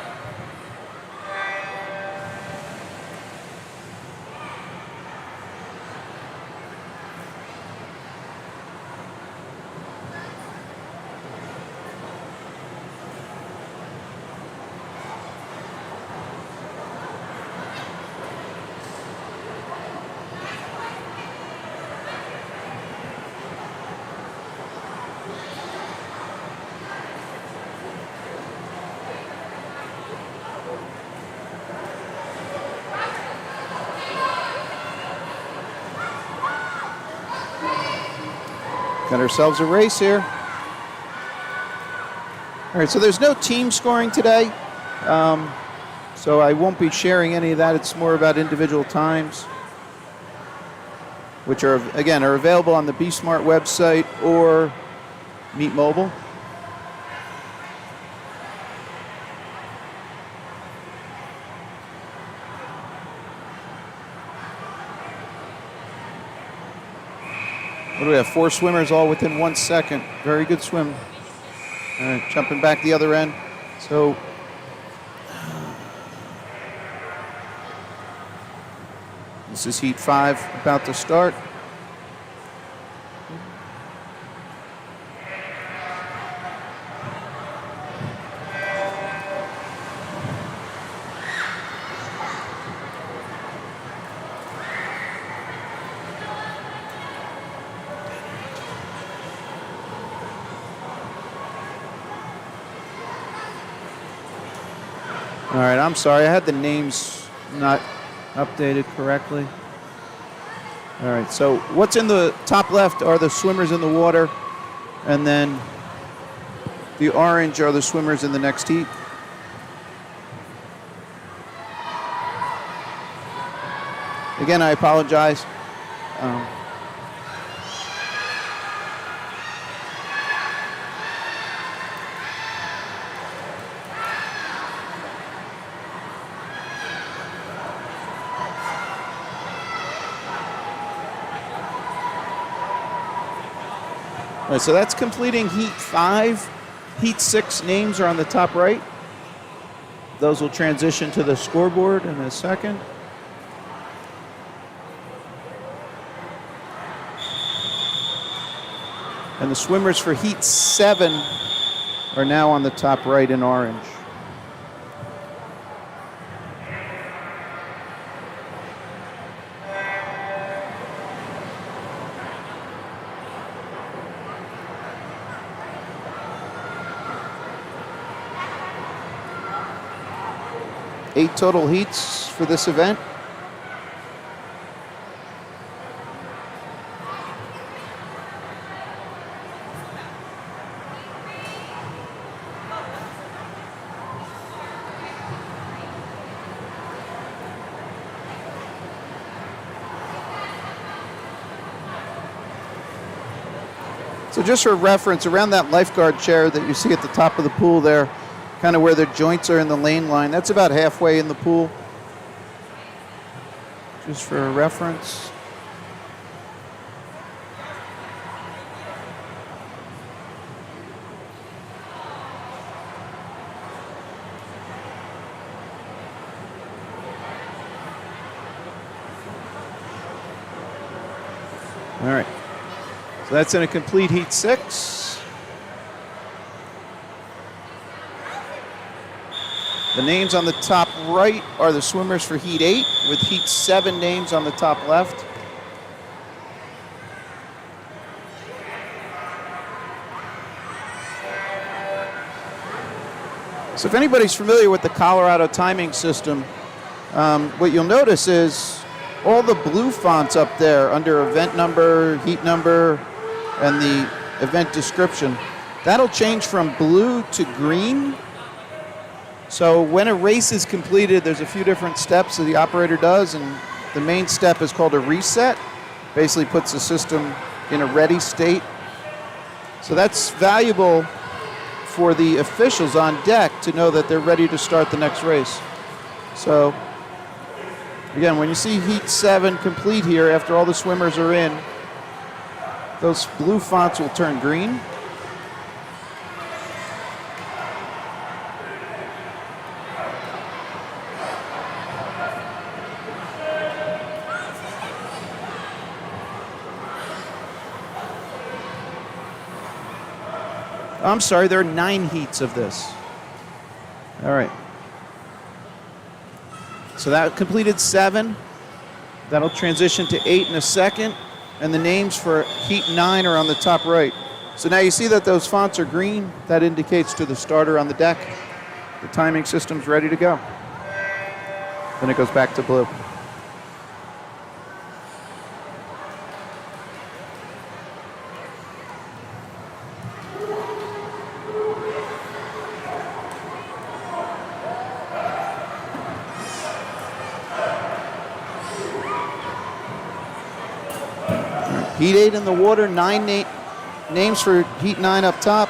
S1: Got ourselves a race here. All right, so there's no team scoring today. So I won't be sharing any of that. It's more about individual times, which are, again, are available on the Be Smart website or Meet Mobile. What do we have? 4 swimmers all within 1 second. Very good swim. All right, jumping back the other end. So this is Heat 5 about to start. All right, I'm sorry. I had the names not updated correctly. All right, so what's in the top left are the swimmers in the water, and then the orange are the swimmers in the next heat. Again, I apologize. All right, so that's completing Heat 5. Heat 6 names are on the top right. Those will transition to the scoreboard in a second. And the swimmers for Heat 7 are now on the top right in orange. Eight total heats for this event. So just for reference, around that lifeguard chair that you see at the top of the pool there, kind of where the joints are in the lane line, that's about halfway in the pool. Just for reference. All right. So that's in a complete heat 6. The names on the top right are the swimmers for heat 8, with heat 7 names on the top left. So if anybody's familiar with the Colorado timing system, what you'll notice is all the blue fonts up there under event number, heat number, and the event description, that'll change from blue to green. So when a race is completed, there's a few different steps that the operator does, and the main step is called a reset. Basically puts the system in a ready state. So that's valuable for the officials on deck to know that they're ready to start the next race. So again, when you see heat 7 complete here, after all the swimmers are in, those blue fonts will turn green. I'm sorry, there are 9 heats of this. All right. So that completed 7. That'll transition to 8 in a second. And the names for heat 9 are on the top right. So now you see that those fonts are green. That indicates to the starter on the deck the timing system's ready to go. Then it goes back to blue. Heat 8 in the water, 9 names for heat 9 up top.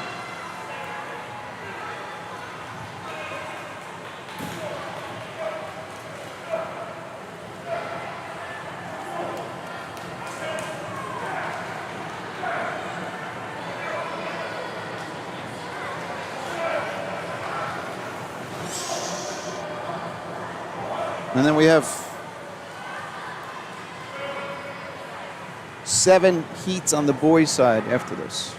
S1: And then we have 7 heats on the boys' side after this.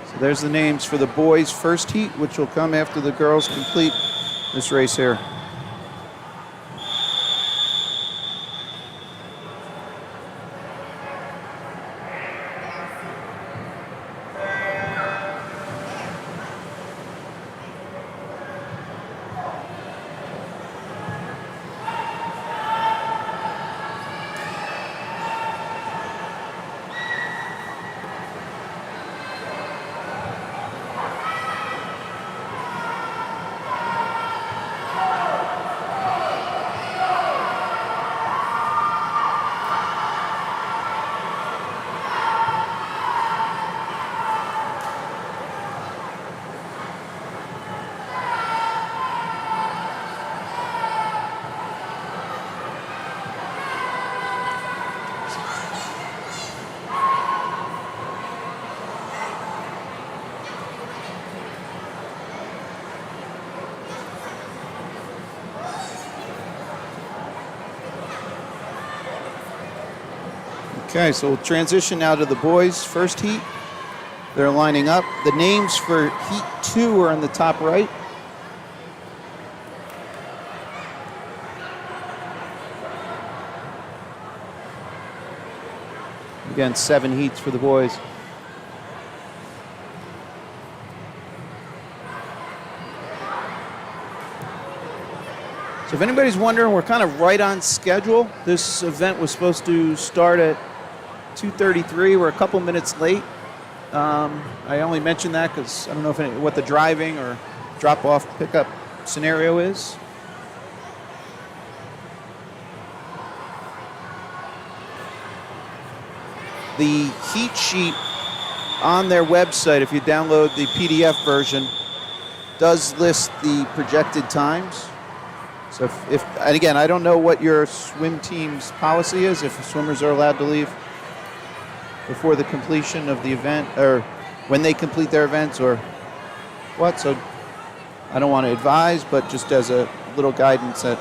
S1: So there's the names for the boys' first heat, which will come after the girls complete this race here. Okay, so we'll transition now to the boys' first heat. They're lining up. The names for heat 2 are on the top right. Again, 7 heats for the boys. So if anybody's wondering, we're kind of right on schedule. This event was supposed to start at 2:33. We're a couple minutes late. I only mention that because I don't know what the driving or drop-off pickup scenario is. The heat sheet on their website, if you download the PDF version, does list the projected times. So and again, I don't know what your swim team's policy is, if swimmers are allowed to leave before the completion of the event, or when they complete their events, or what. So I don't want to advise, but just as a little guidance that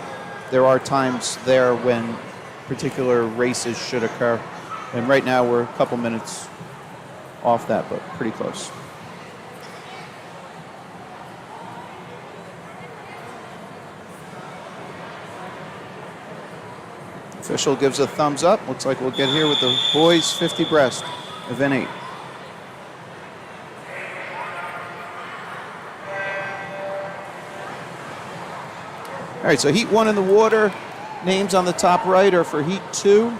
S1: there are times there when particular races should occur. And right now we're a couple minutes off that, but pretty close. Official gives a thumbs up. Looks like we'll get here with the boys 50 breast, event 8. All right, so heat 1 in the water. Names on the top right are for heat 2.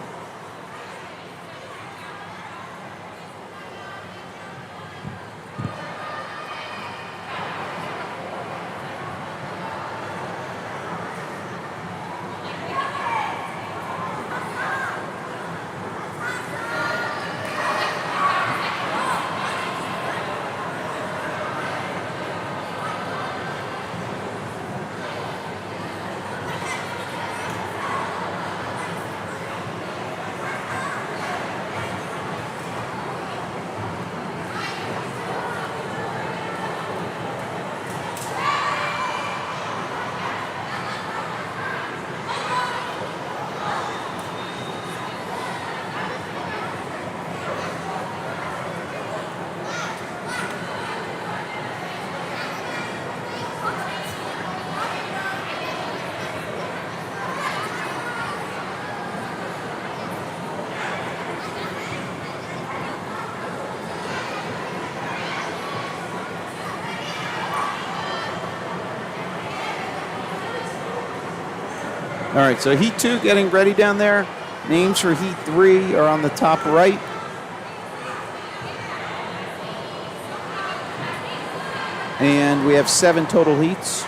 S1: All right, so heat 2 getting ready down there. Names for heat 3 are on the top right. And we have 7 total heats.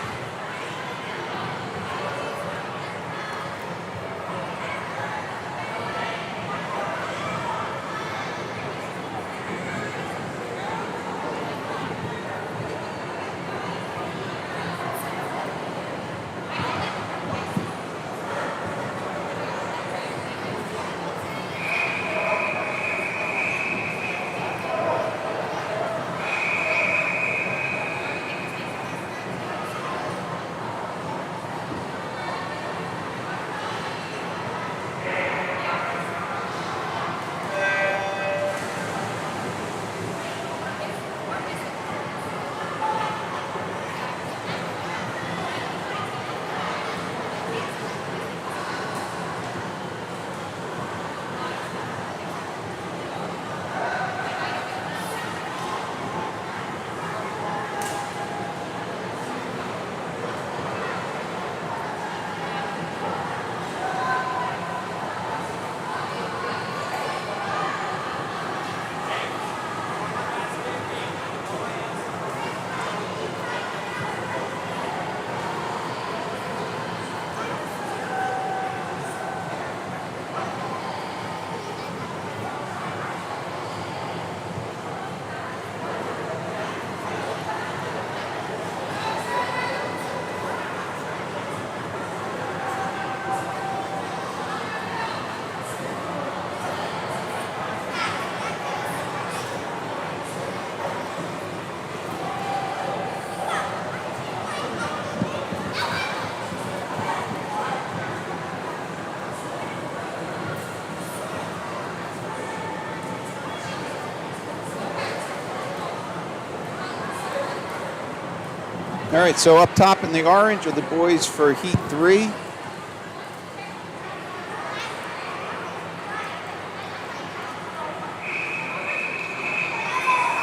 S1: All right, so up top in the orange are the boys for heat 3.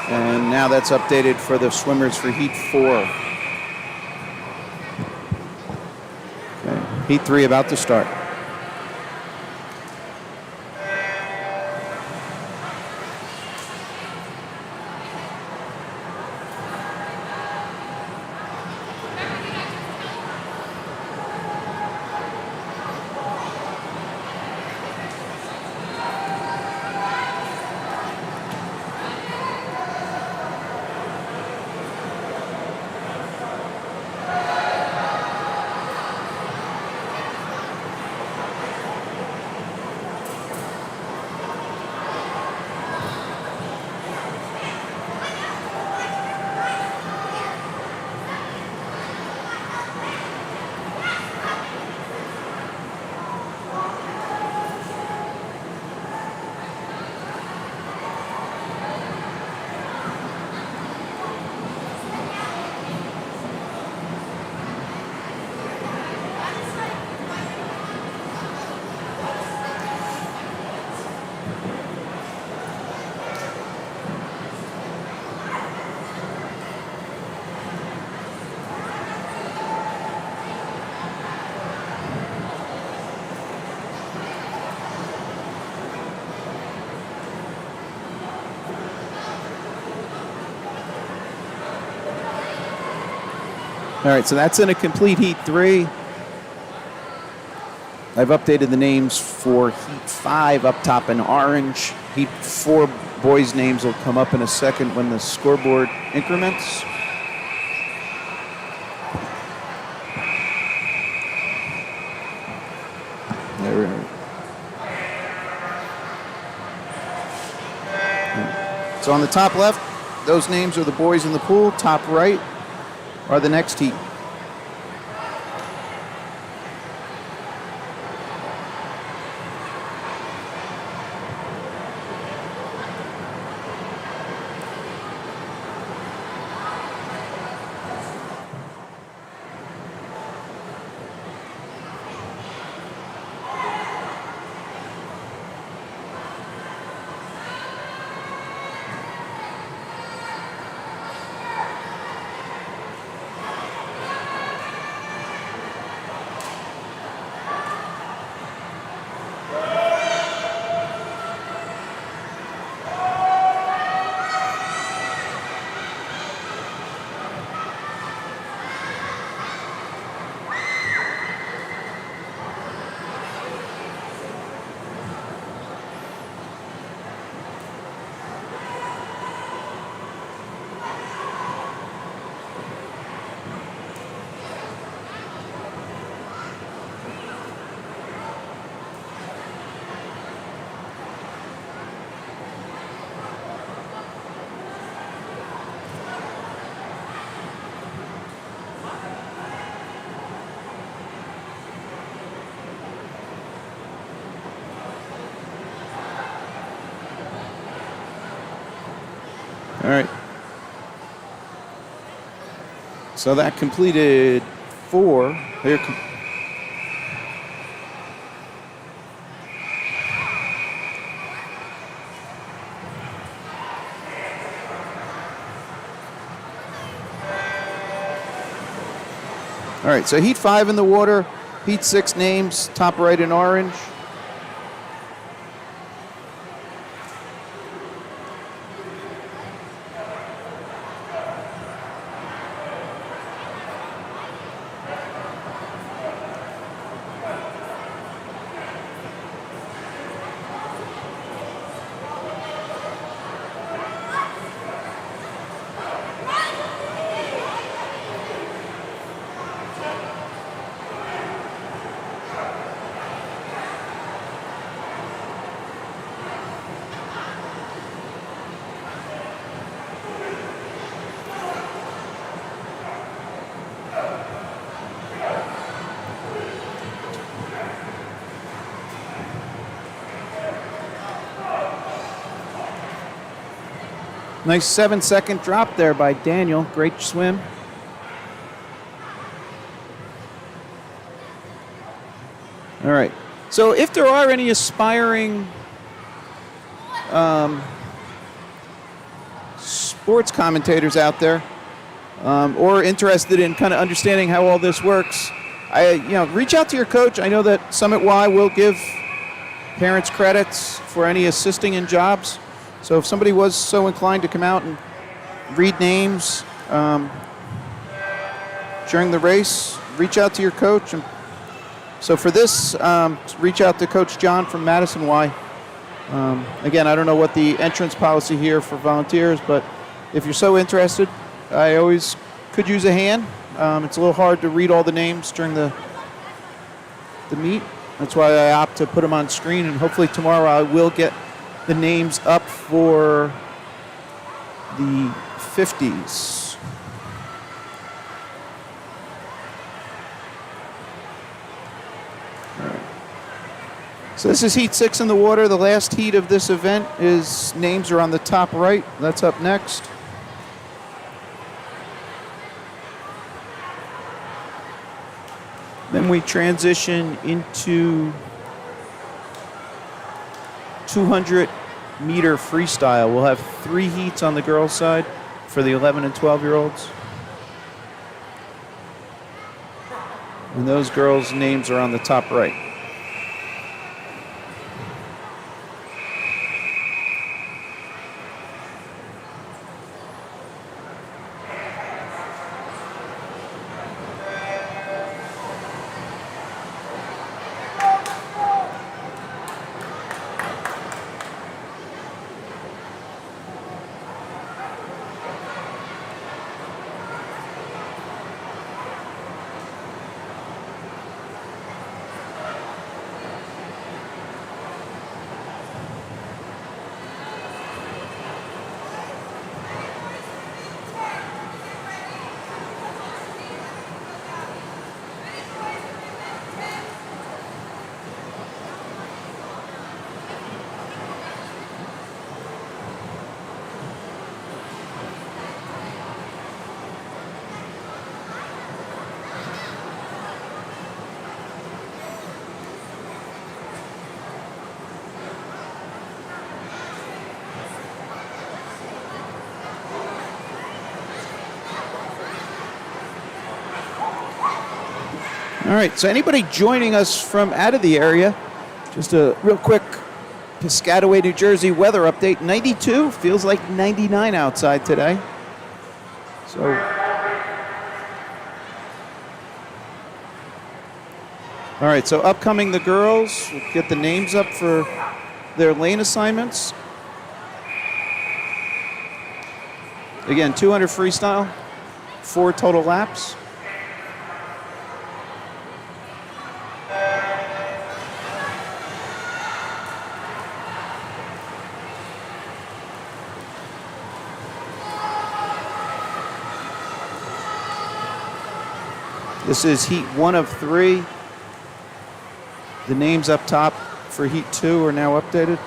S1: And now that's updated for the swimmers for heat 4. Okay, heat 3 about to start. All right, so that's in a complete Heat 3. I've updated the names for Heat 5 up top in orange. Heat 4 boys' names will come up in a second when the scoreboard increments. So on the top left, those names are the boys in the pool. Top right are the next heat. All right. So that completed 4. Here. All right, so Heat 5 in the water, Heat 6 names, top right in orange. Nice 7-second drop there by Daniel. Great swim. All right. So if there are any aspiring sports commentators out there or interested in kind of understanding how all this works, reach out to your coach. I know that Summit Y will give parents credits for any assisting in jobs. So if somebody was so inclined to come out and read names during the race, reach out to your coach. And so for this, reach out to Coach John from Madison Y. Again, I don't know what the entrance policy here for volunteers, but if you're so interested, I always could use a hand. It's a little hard to read all the names during the meet. That's why I opt to put them on screen, and hopefully tomorrow I will get the names up for the 50s. All right. So this is Heat 6 in the water. The last heat of this event is names are on the top right. That's up next. Then we transition into 200-meter freestyle. We'll have 3 heats on the girls' side for the 11 and 12-year-olds. And those girls' names are on the top right. All right, so anybody joining us from out of the area, just a real quick Piscataway, New Jersey weather update. 92, feels like 99 outside today. So, all right, so upcoming the girls, we'll get the names up for their lane assignments. Again, 200 freestyle, 4 total laps. This is heat 1 of 3. The names up top for heat 2 are now updated.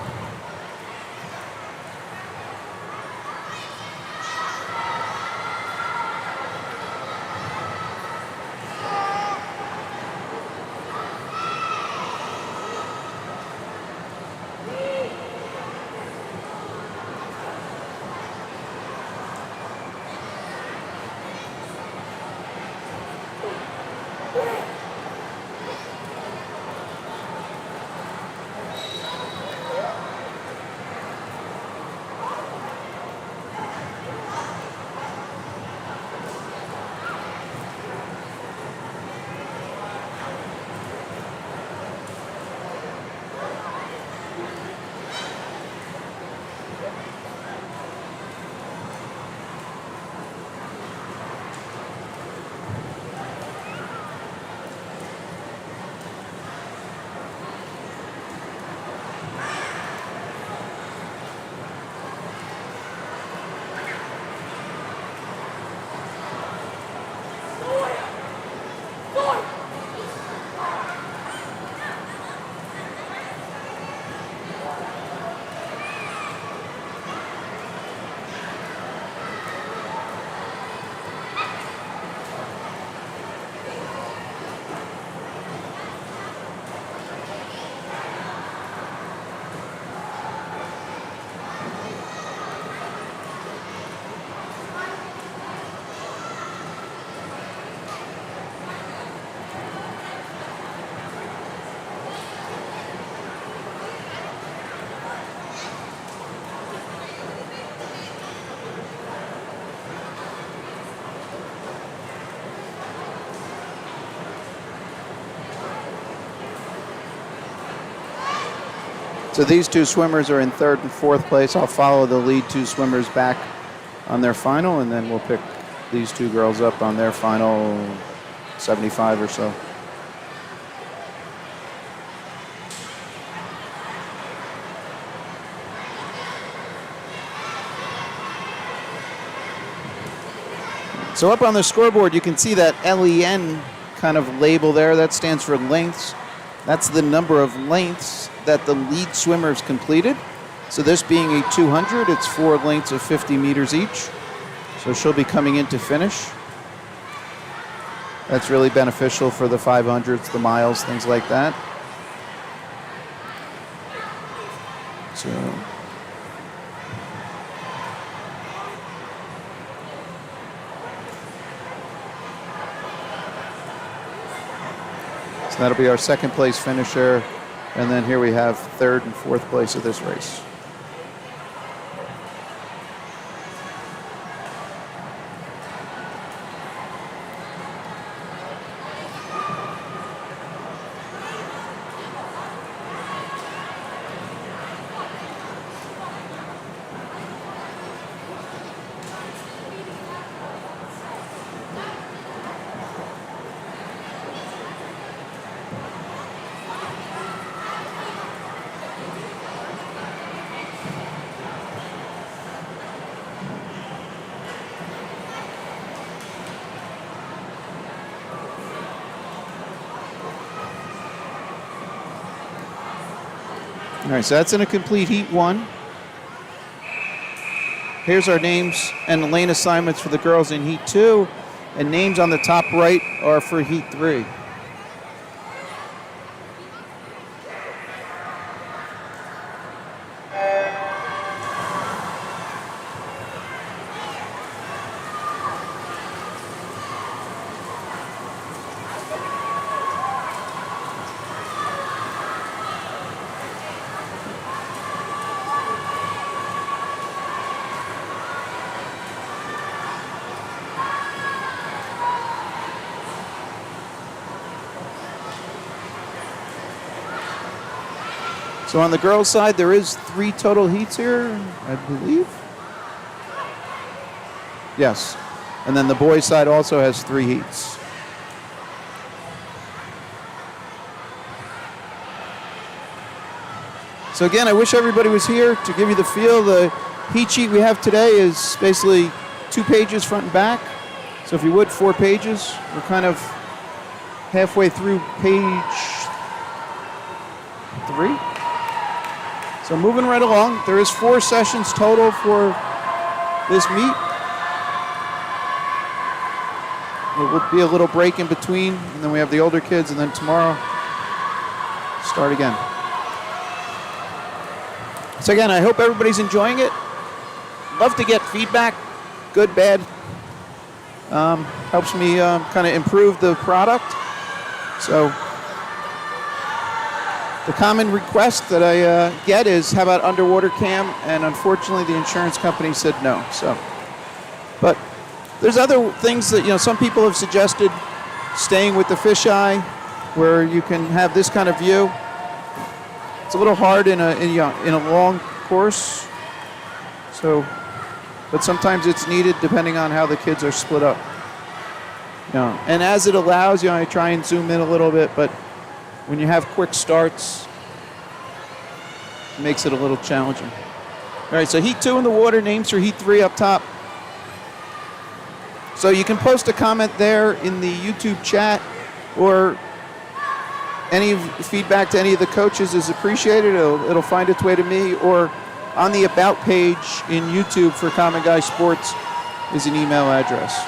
S1: So these 2 swimmers are in 3rd and 4th place. I'll follow the lead 2 swimmers back on their final, and then we'll pick these 2 girls up on their final 75 or so. So up on the scoreboard, you can see that LEN kind of label there. That stands for lengths. That's the number of lengths that the lead swimmers completed. So this being a 200, it's 4 lengths of 50 meters each. So she'll be coming in to finish. That's really beneficial for the 500s, the miles, things like that. So that'll be our 2nd place finisher. And then here we have 3rd and 4th place of this race. All right, so that's in a complete heat 1. Here's our names and lane assignments for the girls in heat 2, and names on the top right are for heat 3. So on the girls' side, there is 3 total heats here, I believe. Yes. And then the boys' side also has 3 heats. So again, I wish everybody was here to give you the feel. The heat sheet we have today is basically 2 pages front and back. So if you would, 4 pages. We're kind of halfway through page 3. So moving right along. There is 4 sessions total for this meet. There will be a little break in between, and then we have the older kids, and then tomorrow, start again. So again, I hope everybody's enjoying it. Love to get feedback, good, bad. Helps me kind of improve the product. So the common request that I get is, how about underwater cam? And unfortunately, the insurance company said no. So, but there's other things that, some people have suggested, staying with the fisheye, where you can have this kind of view. It's a little hard in a long course, so, but sometimes it's needed depending on how the kids are split up. And as it allows, I try and zoom in a little bit, but when you have quick starts, it makes it a little challenging. All right, so heat 2 in the water, names for heat 3 up top. So you can post a comment there in the YouTube chat, or any feedback to any of the coaches is appreciated. It'll find its way to me, or on the About page in YouTube for Common Guy Sports is an email address.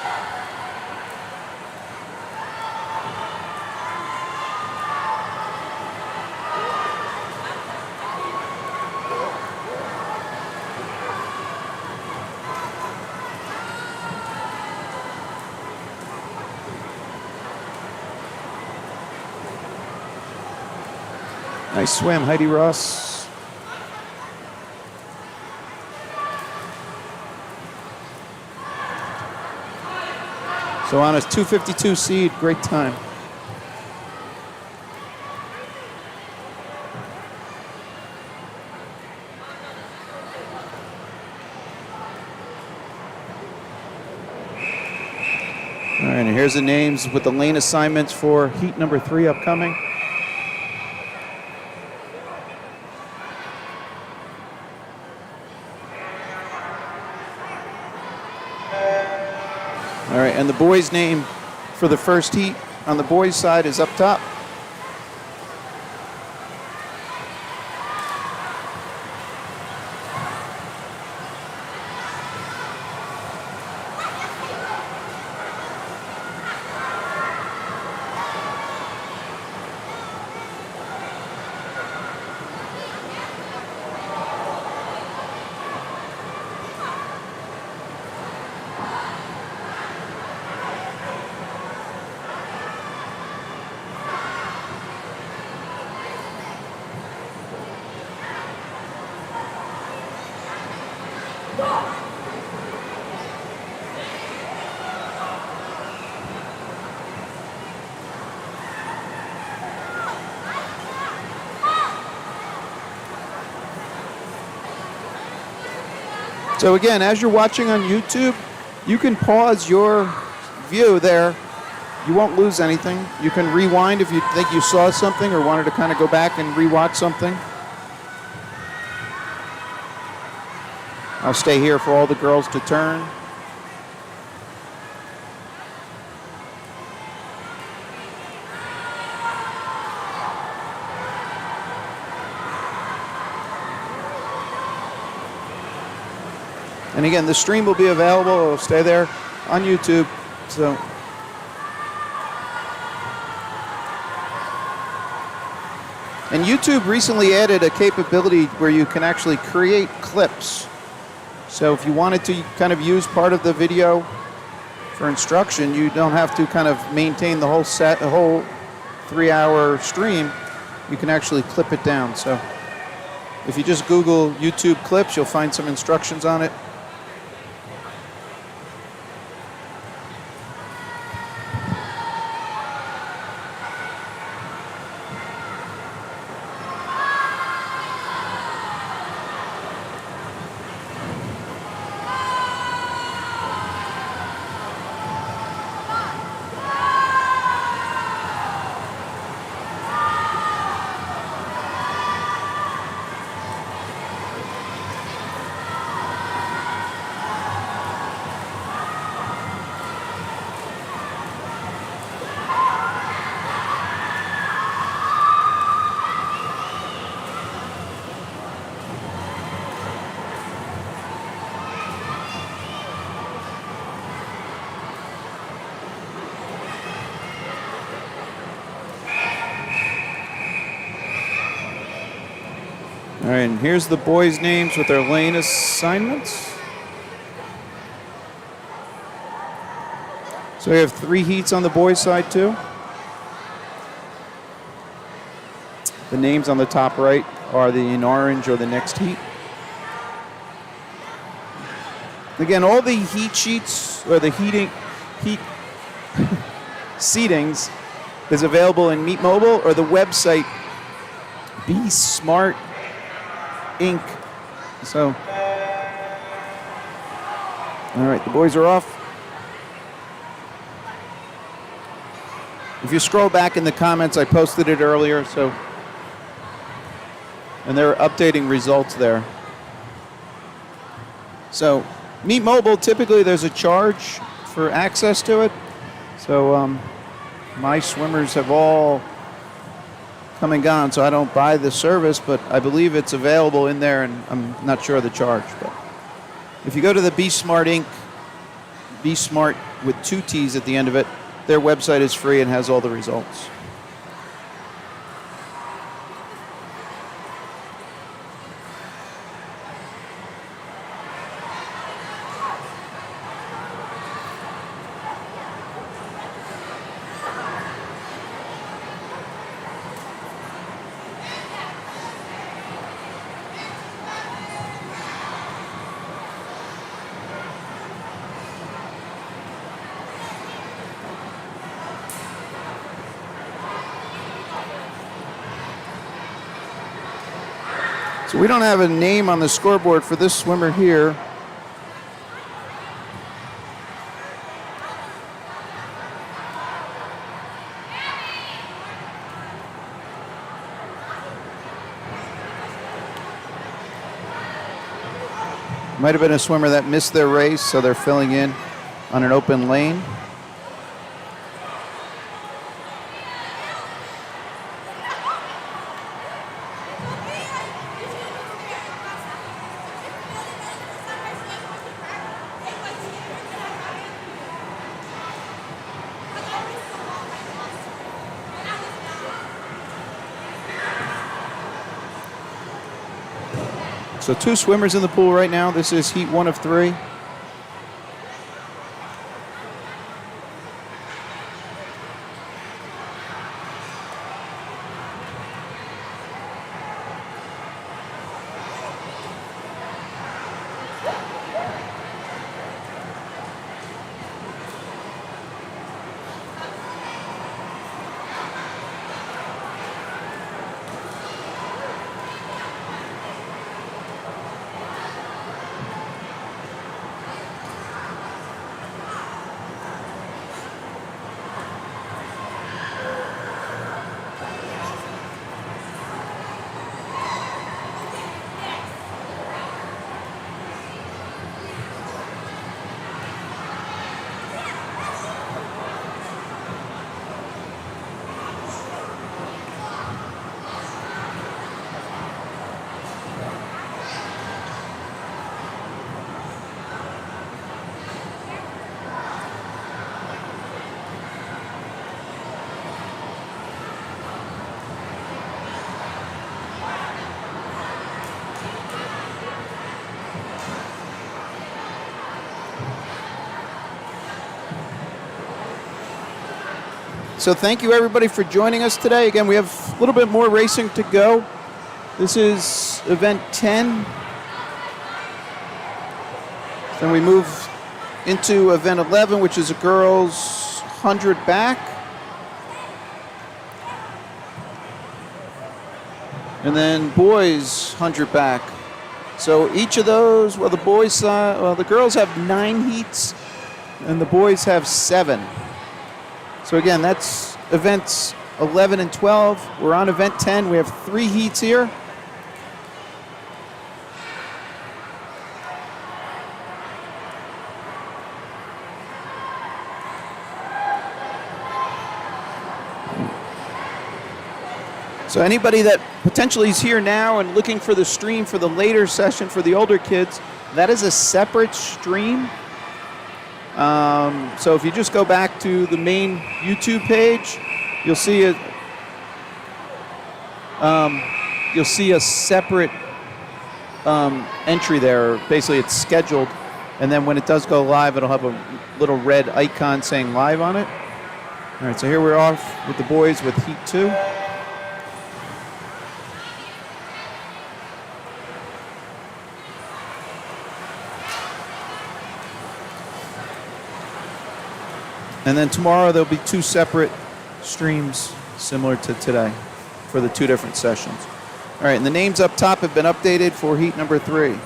S1: Nice swim, Heidi Ross. So on a 2:52 seed, great time. All right, and here's the names with the lane assignments for heat number 3 upcoming. All right, and the boys' name for the first heat on the boys' side is up top. So again, as you're watching on YouTube, you can pause your view there. You won't lose anything. You can rewind if you think you saw something or wanted to kind of go back and rewatch something. I'll stay here for all the girls to turn. And again, the stream will be available. It'll stay there on YouTube. So, and YouTube recently added a capability where you can actually create clips. So if you wanted to kind of use part of the video for instruction, you don't have to kind of maintain the whole set, the whole 3-hour stream. You can actually clip it down. So if you just Google YouTube clips, you'll find some instructions on it. All right, and here's the boys' names with their lane assignments. So we have 3 heats on the boys' side too. The names on the top right are the in orange or the next heat. Again, all the heat sheets or the heat seatings is available in Meet Mobile or the website Be Smart Inc. So, all right, the boys are off. If you scroll back in the comments, I posted it earlier, so, and they're updating results there. So, Meet Mobile, typically there's a charge for access to it. So, my swimmers have all come and gone, so I don't buy the service, but I believe it's available in there, and I'm not sure of the charge. But if you go to the Be Smart Inc., Be Smart with 2 T's at the end of it, their website is free and has all the results. So we don't have a name on the scoreboard for this swimmer here. Might have been a swimmer that missed their race, so they're filling in on an open lane. So 2 swimmers in the pool right now. This is heat 1 of 3. So thank you everybody for joining us today. Again, we have a little bit more racing to go. This is event 10. Then we move into event 11, which is a girls 100 back. And then boys 100 back. So each of those, well, the girls have 9 heats and the boys have 7. So again, that's events 11 and 12. We're on event 10. We have 3 heats here. So anybody that potentially is here now and looking for the stream for the later session for the older kids, that is a separate stream. So if you just go back to the main YouTube page, you'll see a separate entry there. Basically, it's scheduled, and then when it does go live, it'll have a little red icon saying live on it. All right, so here we're off with the boys with Heat 2. And then tomorrow there'll be 2 separate streams similar to today for the 2 different sessions. All right, and the names up top have been updated for heat number 3.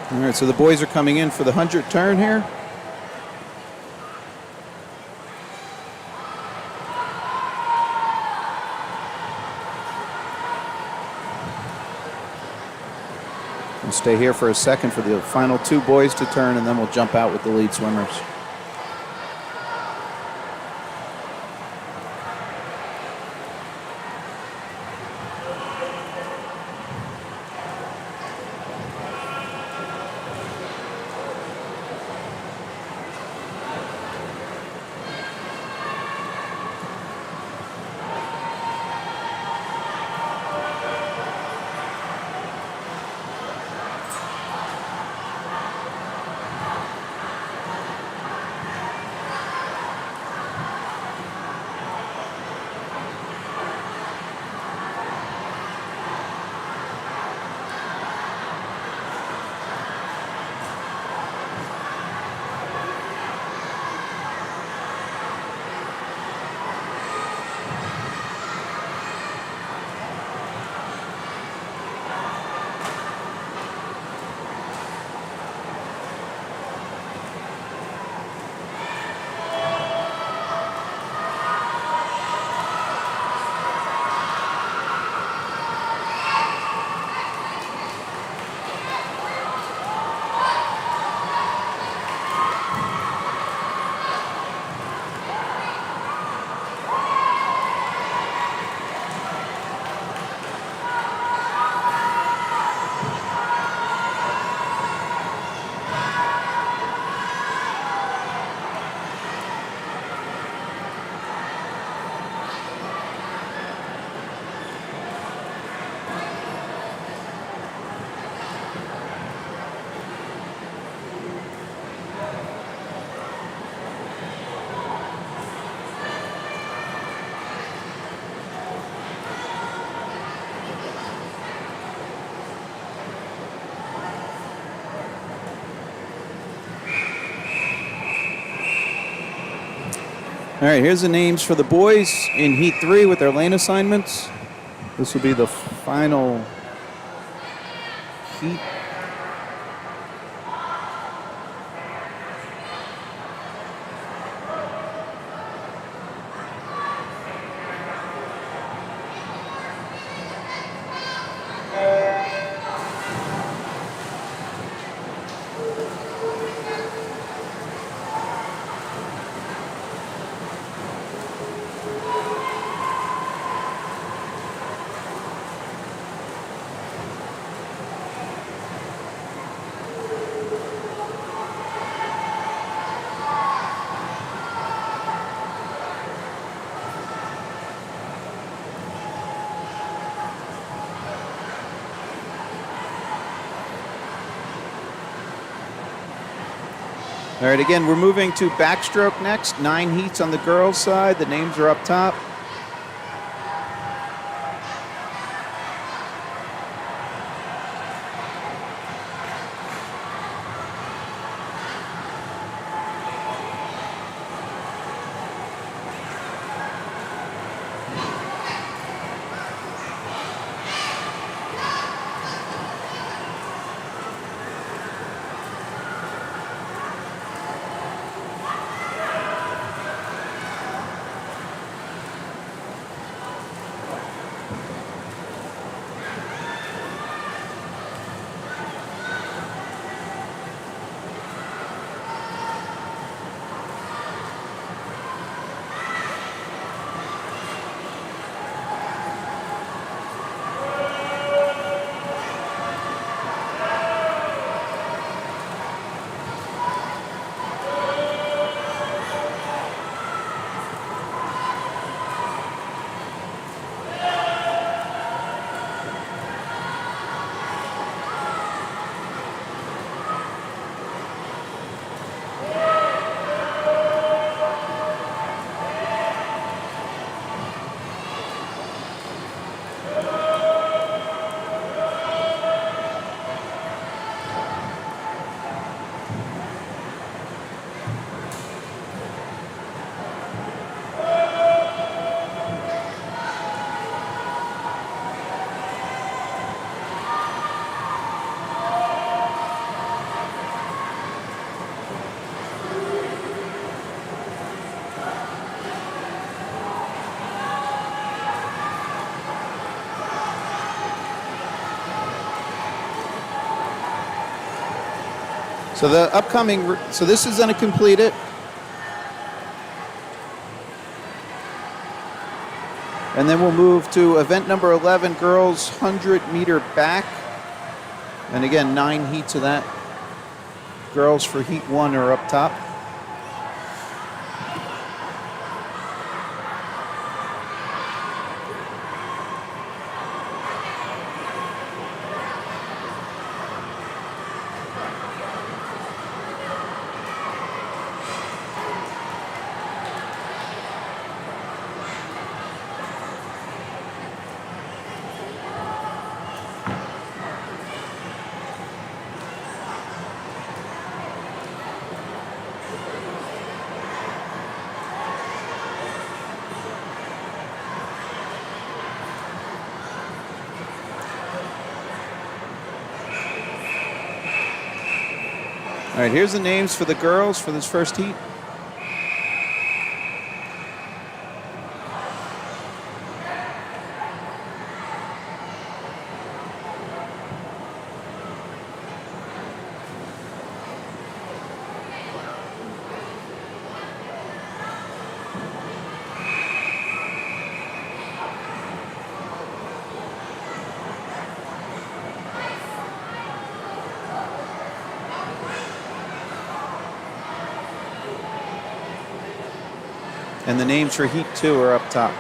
S1: All right, so the boys are coming in for the 100 turn here. We'll stay here for a second for the final 2 boys to turn, and then we'll jump out with the lead swimmers. All right, here's the names for the boys in Heat 3 with their lane assignments. This will be the final heat. All right, again, we're moving to backstroke next. 9 heats on the girls' side. The names are up top. So the upcoming, so this is going to complete it. And then we'll move to event number 11, girls 100-meter back. And again, 9 heats of that. Girls for heat 1 are up top. All right, here's the names for the girls for this first heat. And the names for heat 2 are up top.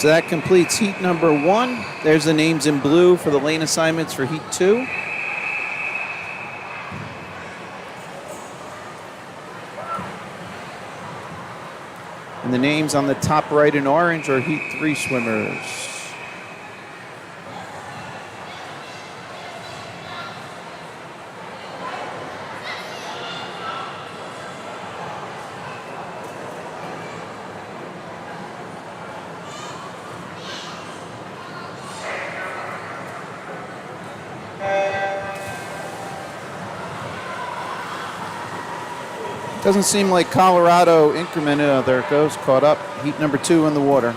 S1: So that completes heat number 1. There's the names in blue for the lane assignments for heat 2. And the names on the top right in orange are heat 3 swimmers. Doesn't seem like Colorado increment. There it goes, caught up. Heat number 2 in the water.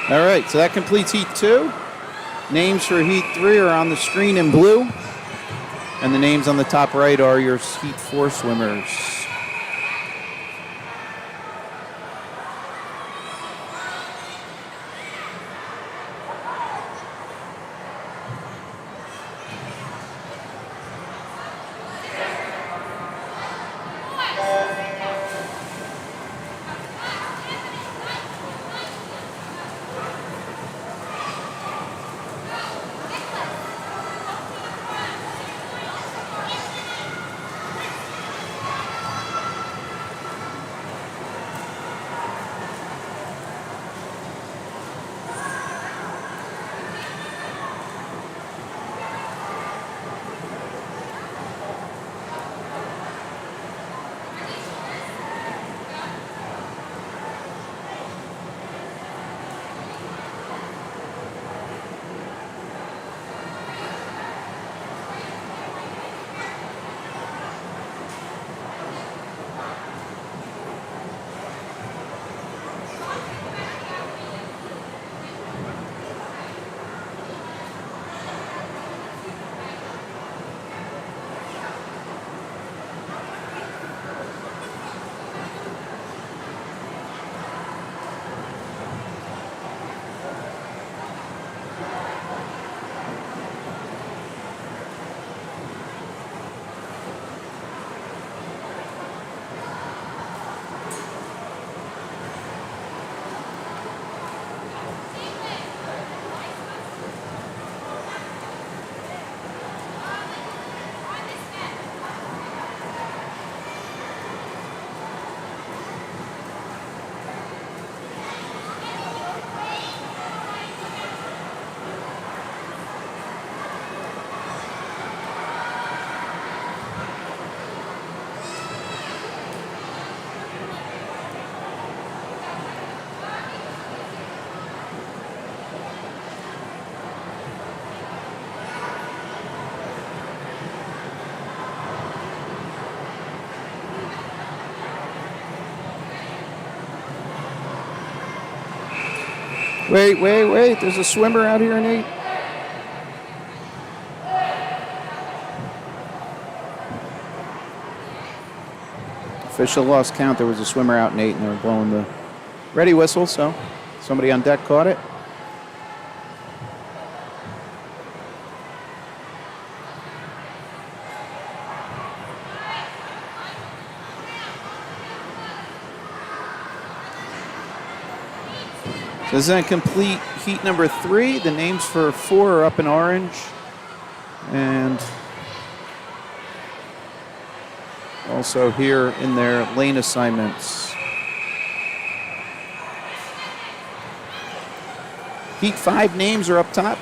S1: All right, so that completes Heat 2. Names for Heat 3 are on the screen in blue. And the names on the top right are your Heat 4 swimmers. Wait. There's a swimmer out here, Nate. Official lost count. There was a swimmer out, Nate, and they were blowing the ready whistle, so somebody on deck caught it. So this is a complete Heat number 3. The names for 4 are up in orange. And also here in their lane assignments. Heat 5 names are up top.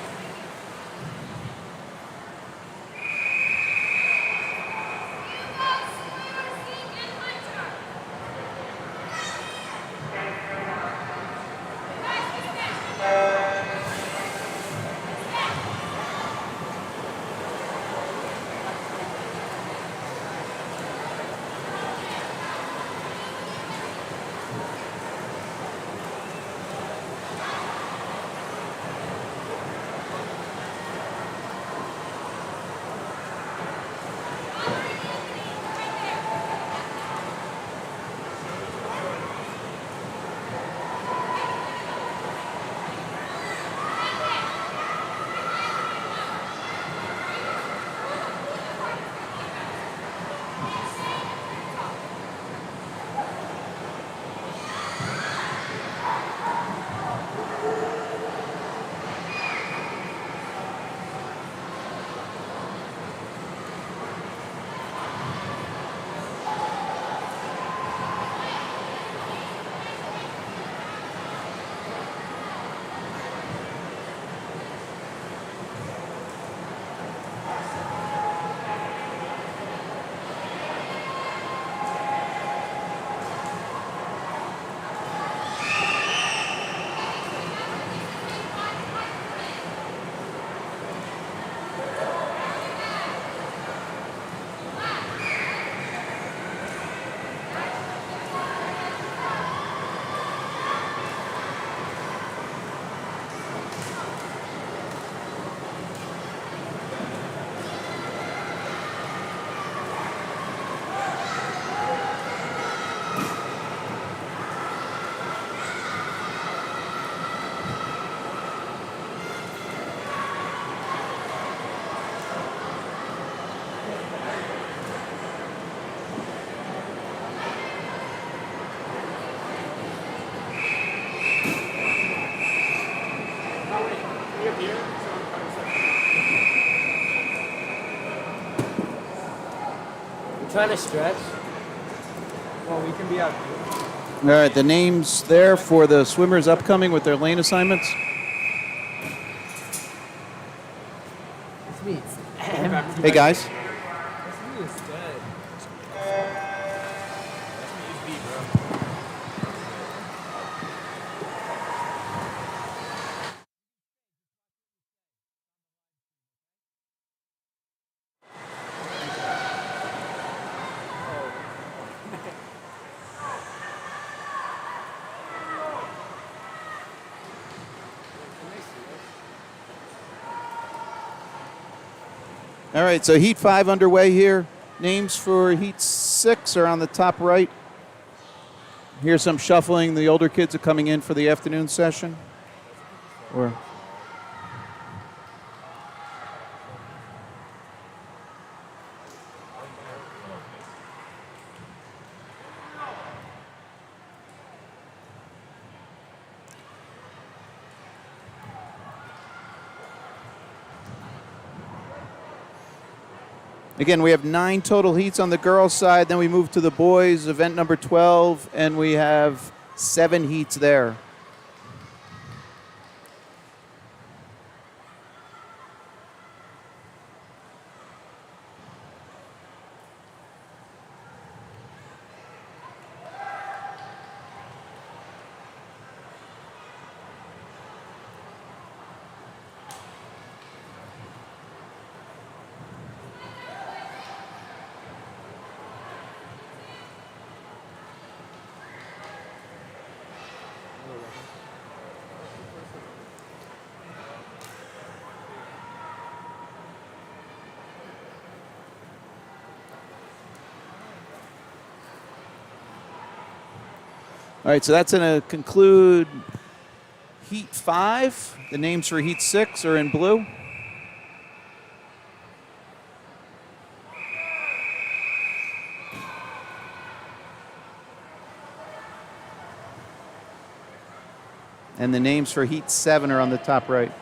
S2: Trying to stretch.
S3: Well, we can be out.
S1: All right, the names there for the swimmers upcoming with their lane assignments. Hey, guys. All right, so Heat 5 underway here. Names for Heat 6 are on the top right. Here's some shuffling. The older kids are coming in for the afternoon session. Again, we have 9 total heats on the girls' side. Then we move to the boys, event number 12, and we have 7 heats there. All right, so that's going to conclude Heat 5. The names for Heat 6 are in blue. And the names for Heat 7 are on the top right.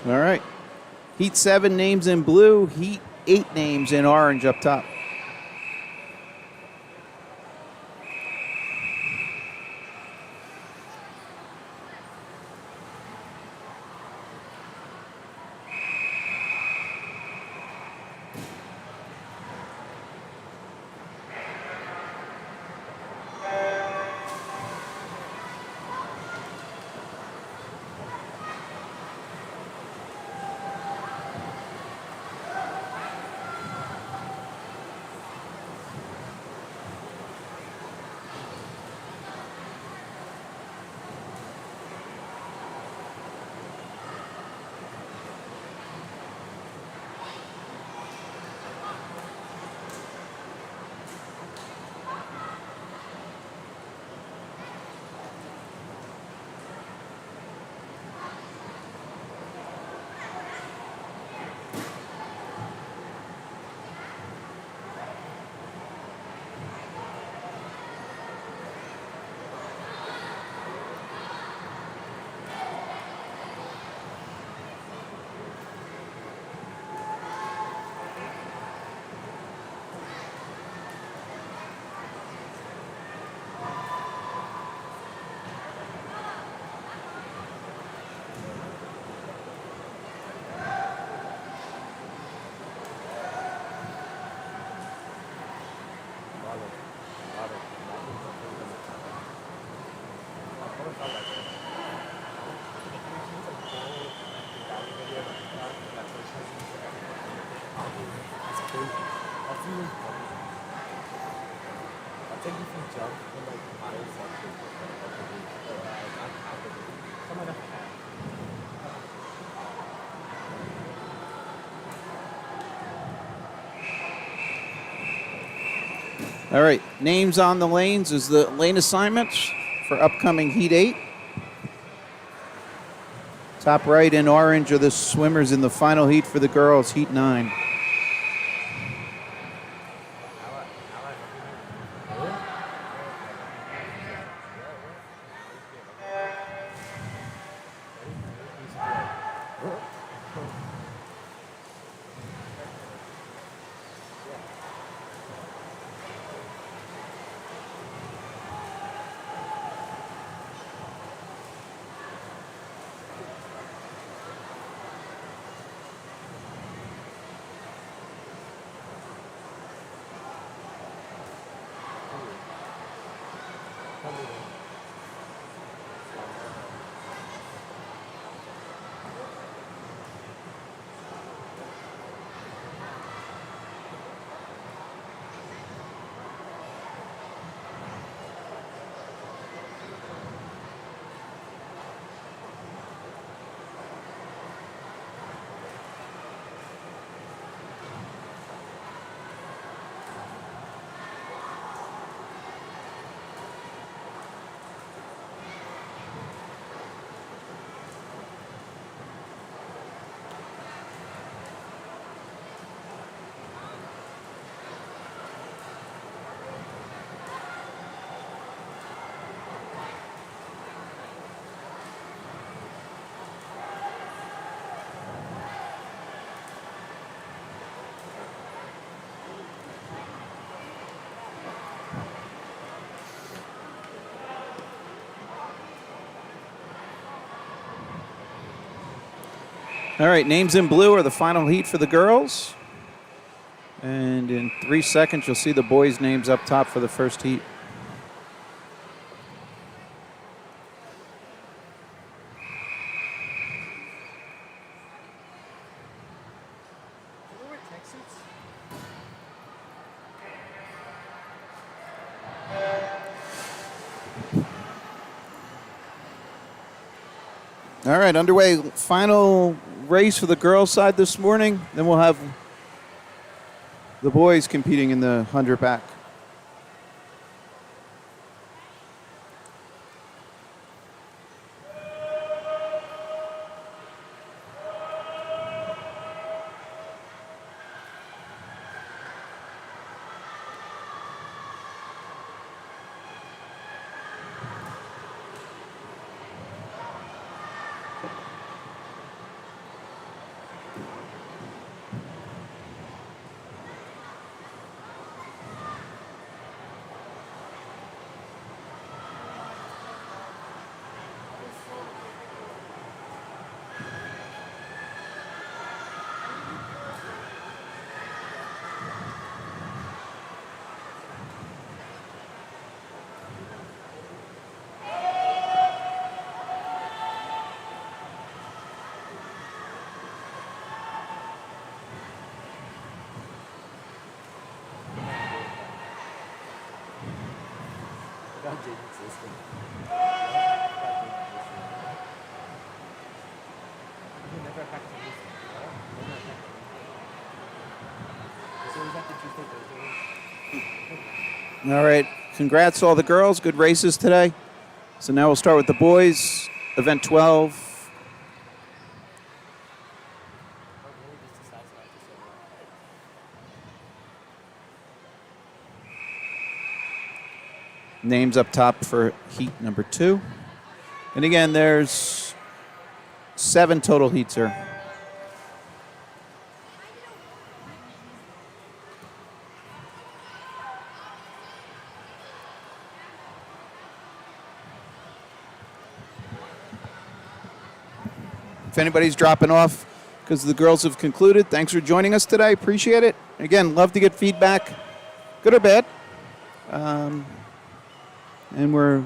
S1: All right. Heat 7 names in blue, Heat 8 names in orange up top. All right, names on the lanes is the lane assignments for upcoming Heat 8. Top right in orange are the swimmers in the final heat for the girls, Heat 9. All right, names in blue are the final heat for the girls. And in 3 seconds, you'll see the boys' names up top for the first heat. All right, underway. Final race for the girls' side this morning. Then we'll have the boys competing in the 100 back. All right, congrats to all the girls. Good races today. So now we'll start with the boys, event 12. Names up top for heat number 2. And again, there's 7 total heats here. If anybody's dropping off because the girls have concluded, thanks for joining us today. Appreciate it. Again, love to get feedback, good or bad. And we're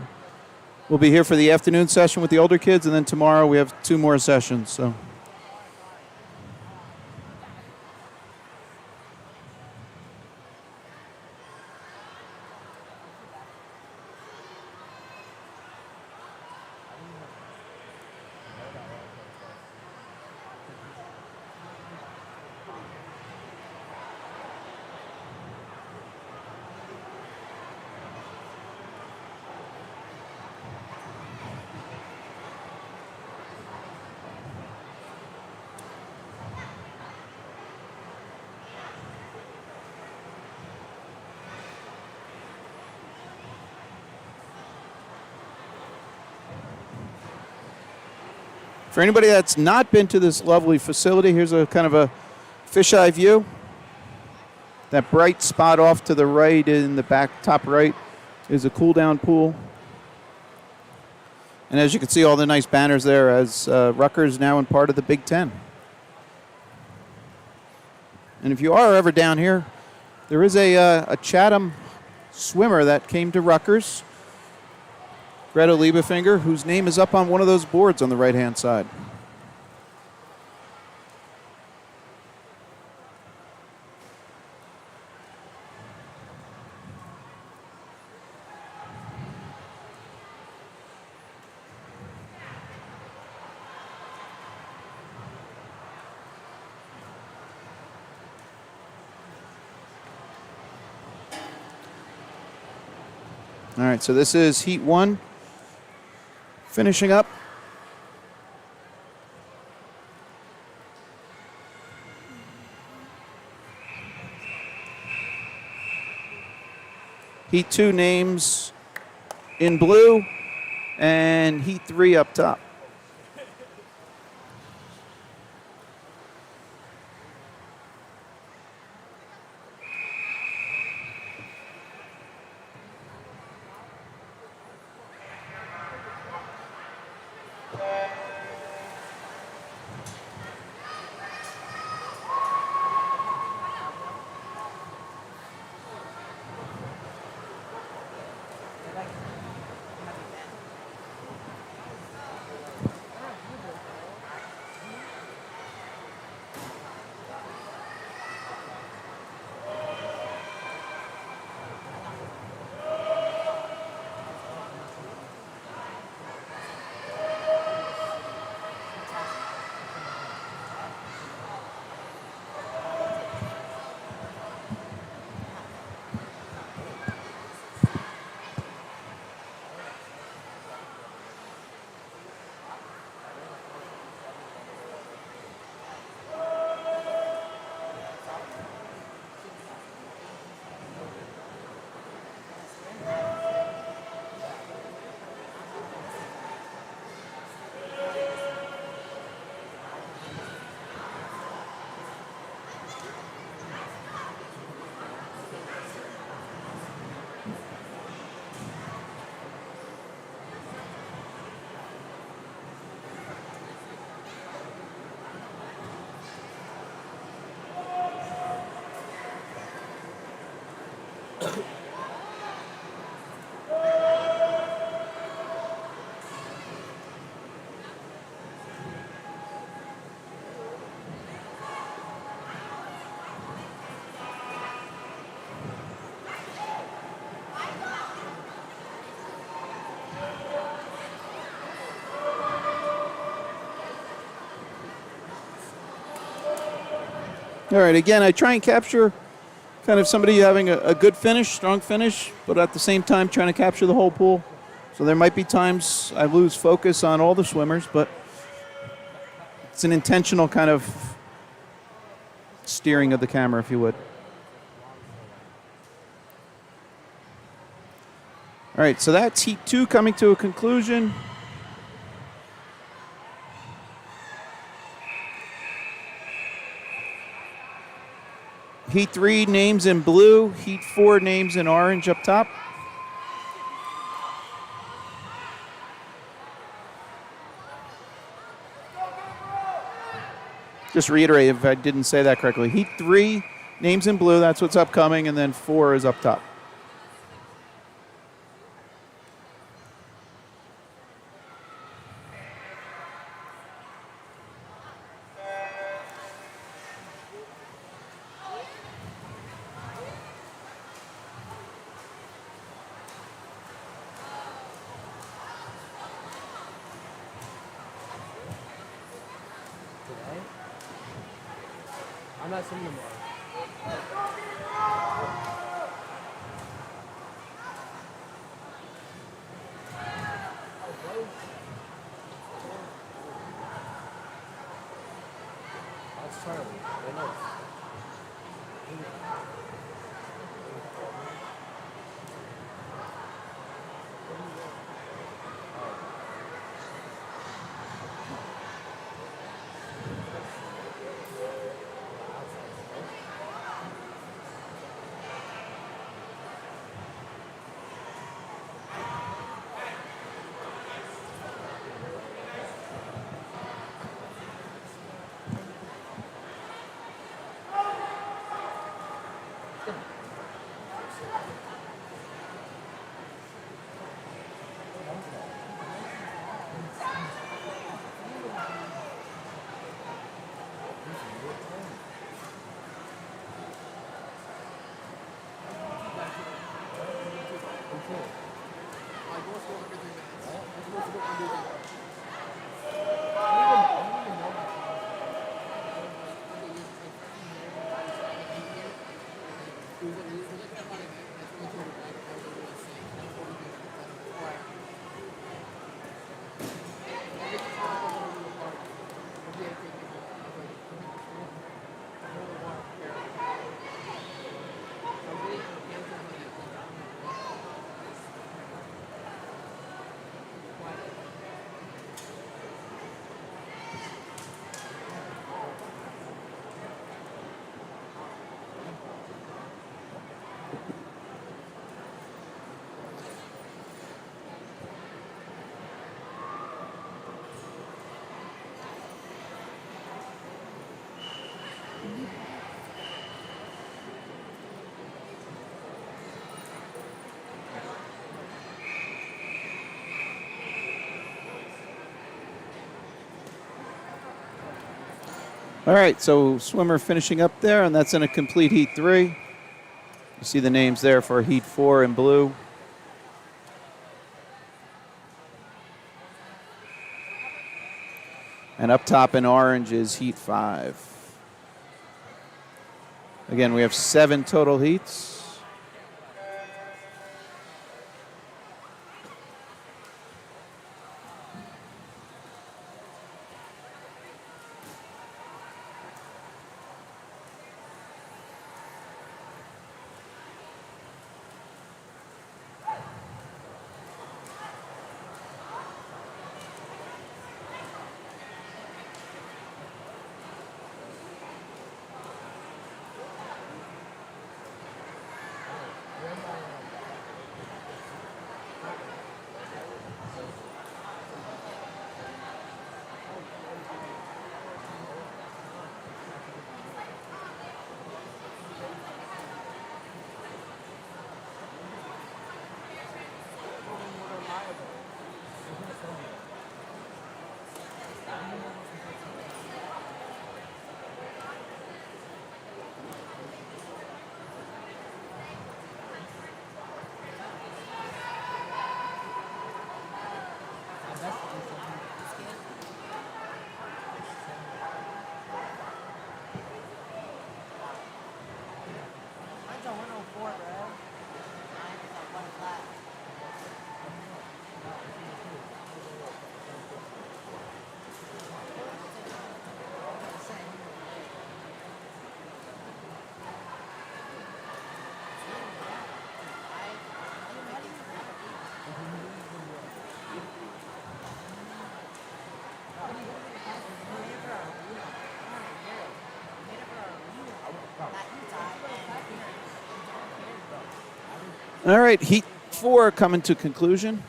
S1: We'll be here for the afternoon session with the older kids, and then tomorrow we have 2 more sessions. So. For anybody that's not been to this lovely facility, here's a kind of a fisheye view. That bright spot off to the right in the back top right is a cool down pool. And as you can see, all the nice banners there as Rutgers now in part of the Big Ten. And if you are ever down here, there is a Chatham swimmer that came to Rutgers, Greta Liebefinger, whose name is up on one of those boards on the right-hand side. All right, so this is Heat 1. Finishing up. Heat 2 names in blue and Heat 3 up top. All right, again, I try and capture kind of somebody having a good finish, strong finish, but at the same time trying to capture the whole pool. So there might be times I lose focus on all the swimmers, but it's an intentional kind of steering of the camera, if you would. All right, so that's Heat 2 coming to a conclusion. Heat 3 names in blue, Heat 4 names in orange up top. Just reiterate if I didn't say that correctly. Heat 3 names in blue, that's what's upcoming, and then 4 is up top.
S3: not seeing them all. That's Charlie. I know.
S1: All right, so swimmer finishing up there, and that's in a complete heat 3. You see the names there for heat 4 in blue. And up top in orange is heat 5. Again, we have 7 total heats. All right, heat 4 coming to conclusion.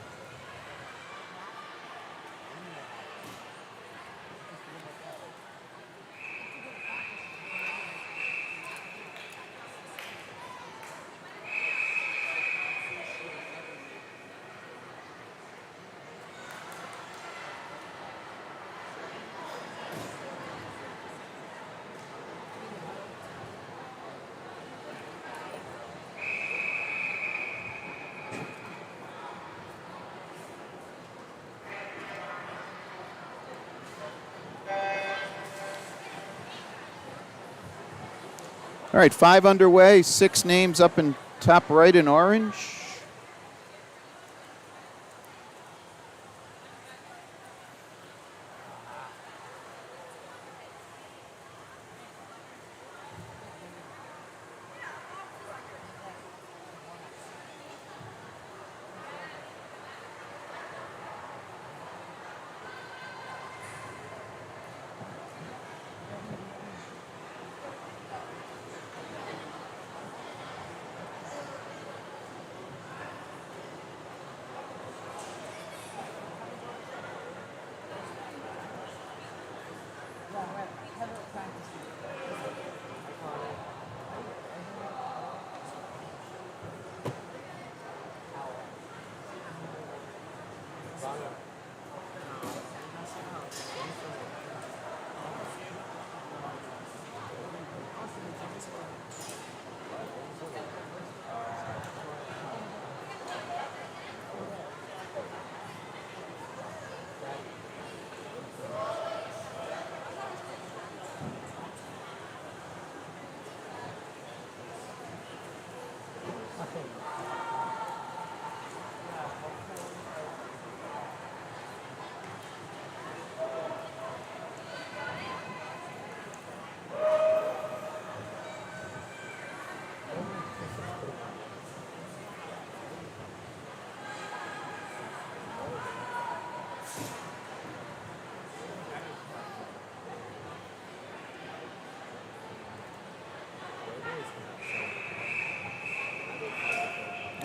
S1: All right, 5 underway, 6 names up in top right in orange.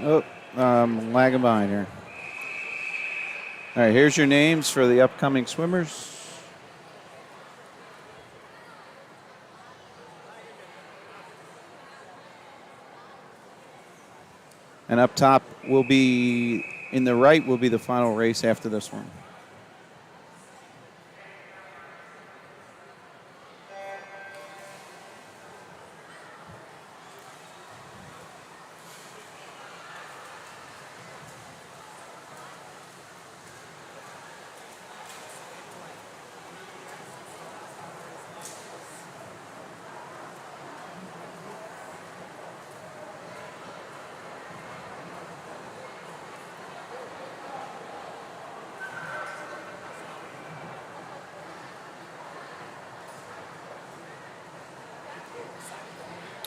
S1: Oh, lagging behind here. All right, here's your names for the upcoming swimmers. And up top will be, in the right, will be the final race after this one.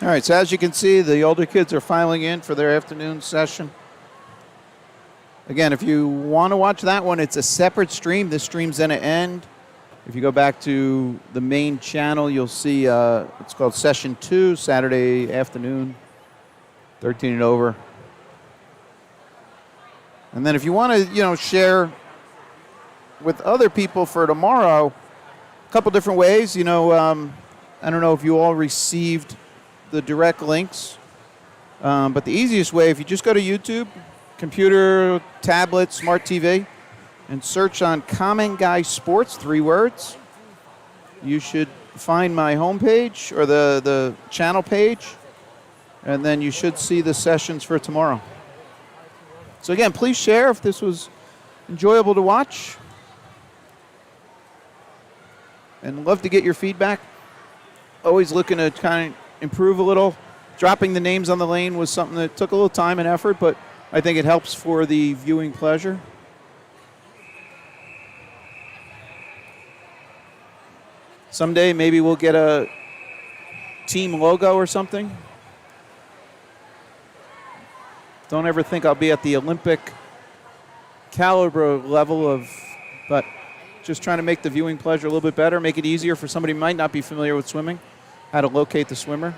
S1: All right, so as you can see, the older kids are filing in for their afternoon session. Again, if you want to watch that one, it's a separate stream. This stream's going to end. If you go back to the main channel, you'll see it's called Session 2, Saturday afternoon, 13 and over. And then if you want to, share with other people for tomorrow, a couple different ways. I don't know if you all received the direct links, but the easiest way, if you just go to YouTube, computer, tablet, smart TV, and search on Common Guy Sports, 3 words, you should find my homepage or the channel page, and then you should see the sessions for tomorrow. So again, please share if this was enjoyable to watch, and love to get your feedback. Always looking to kind of improve a little. Dropping the names on the lane was something that took a little time and effort, but I think it helps for the viewing pleasure. Someday maybe we'll get a team logo or something. Don't ever think I'll be at the Olympic caliber level but just trying to make the viewing pleasure a little bit better, make it easier for somebody who might not be familiar with swimming, how to locate the swimmer.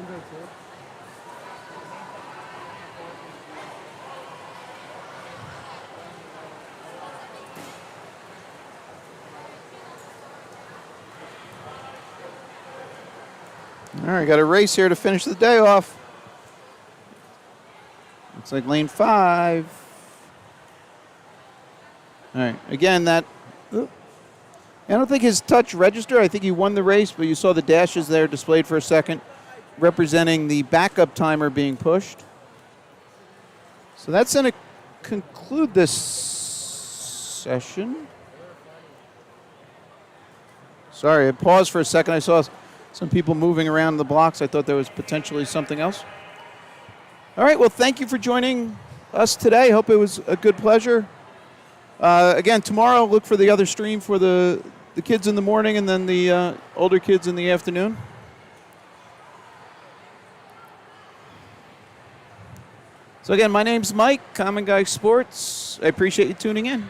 S3: good too.
S1: All right, got a race here to finish the day off. Looks like lane 5. All right, again, that. I don't think his touch registered. I think he won the race, but you saw the dashes there displayed for a second, representing the backup timer being pushed. So that's going to conclude this session. Sorry, I paused for a second. I saw some people moving around the blocks. I thought there was potentially something else. All right, well, thank you for joining us today. Hope it was a good pleasure. Again, tomorrow, look for the other stream for the kids in the morning and then the older kids in the afternoon. So again, my name's Mike, Common Guy Sports. I appreciate you tuning in.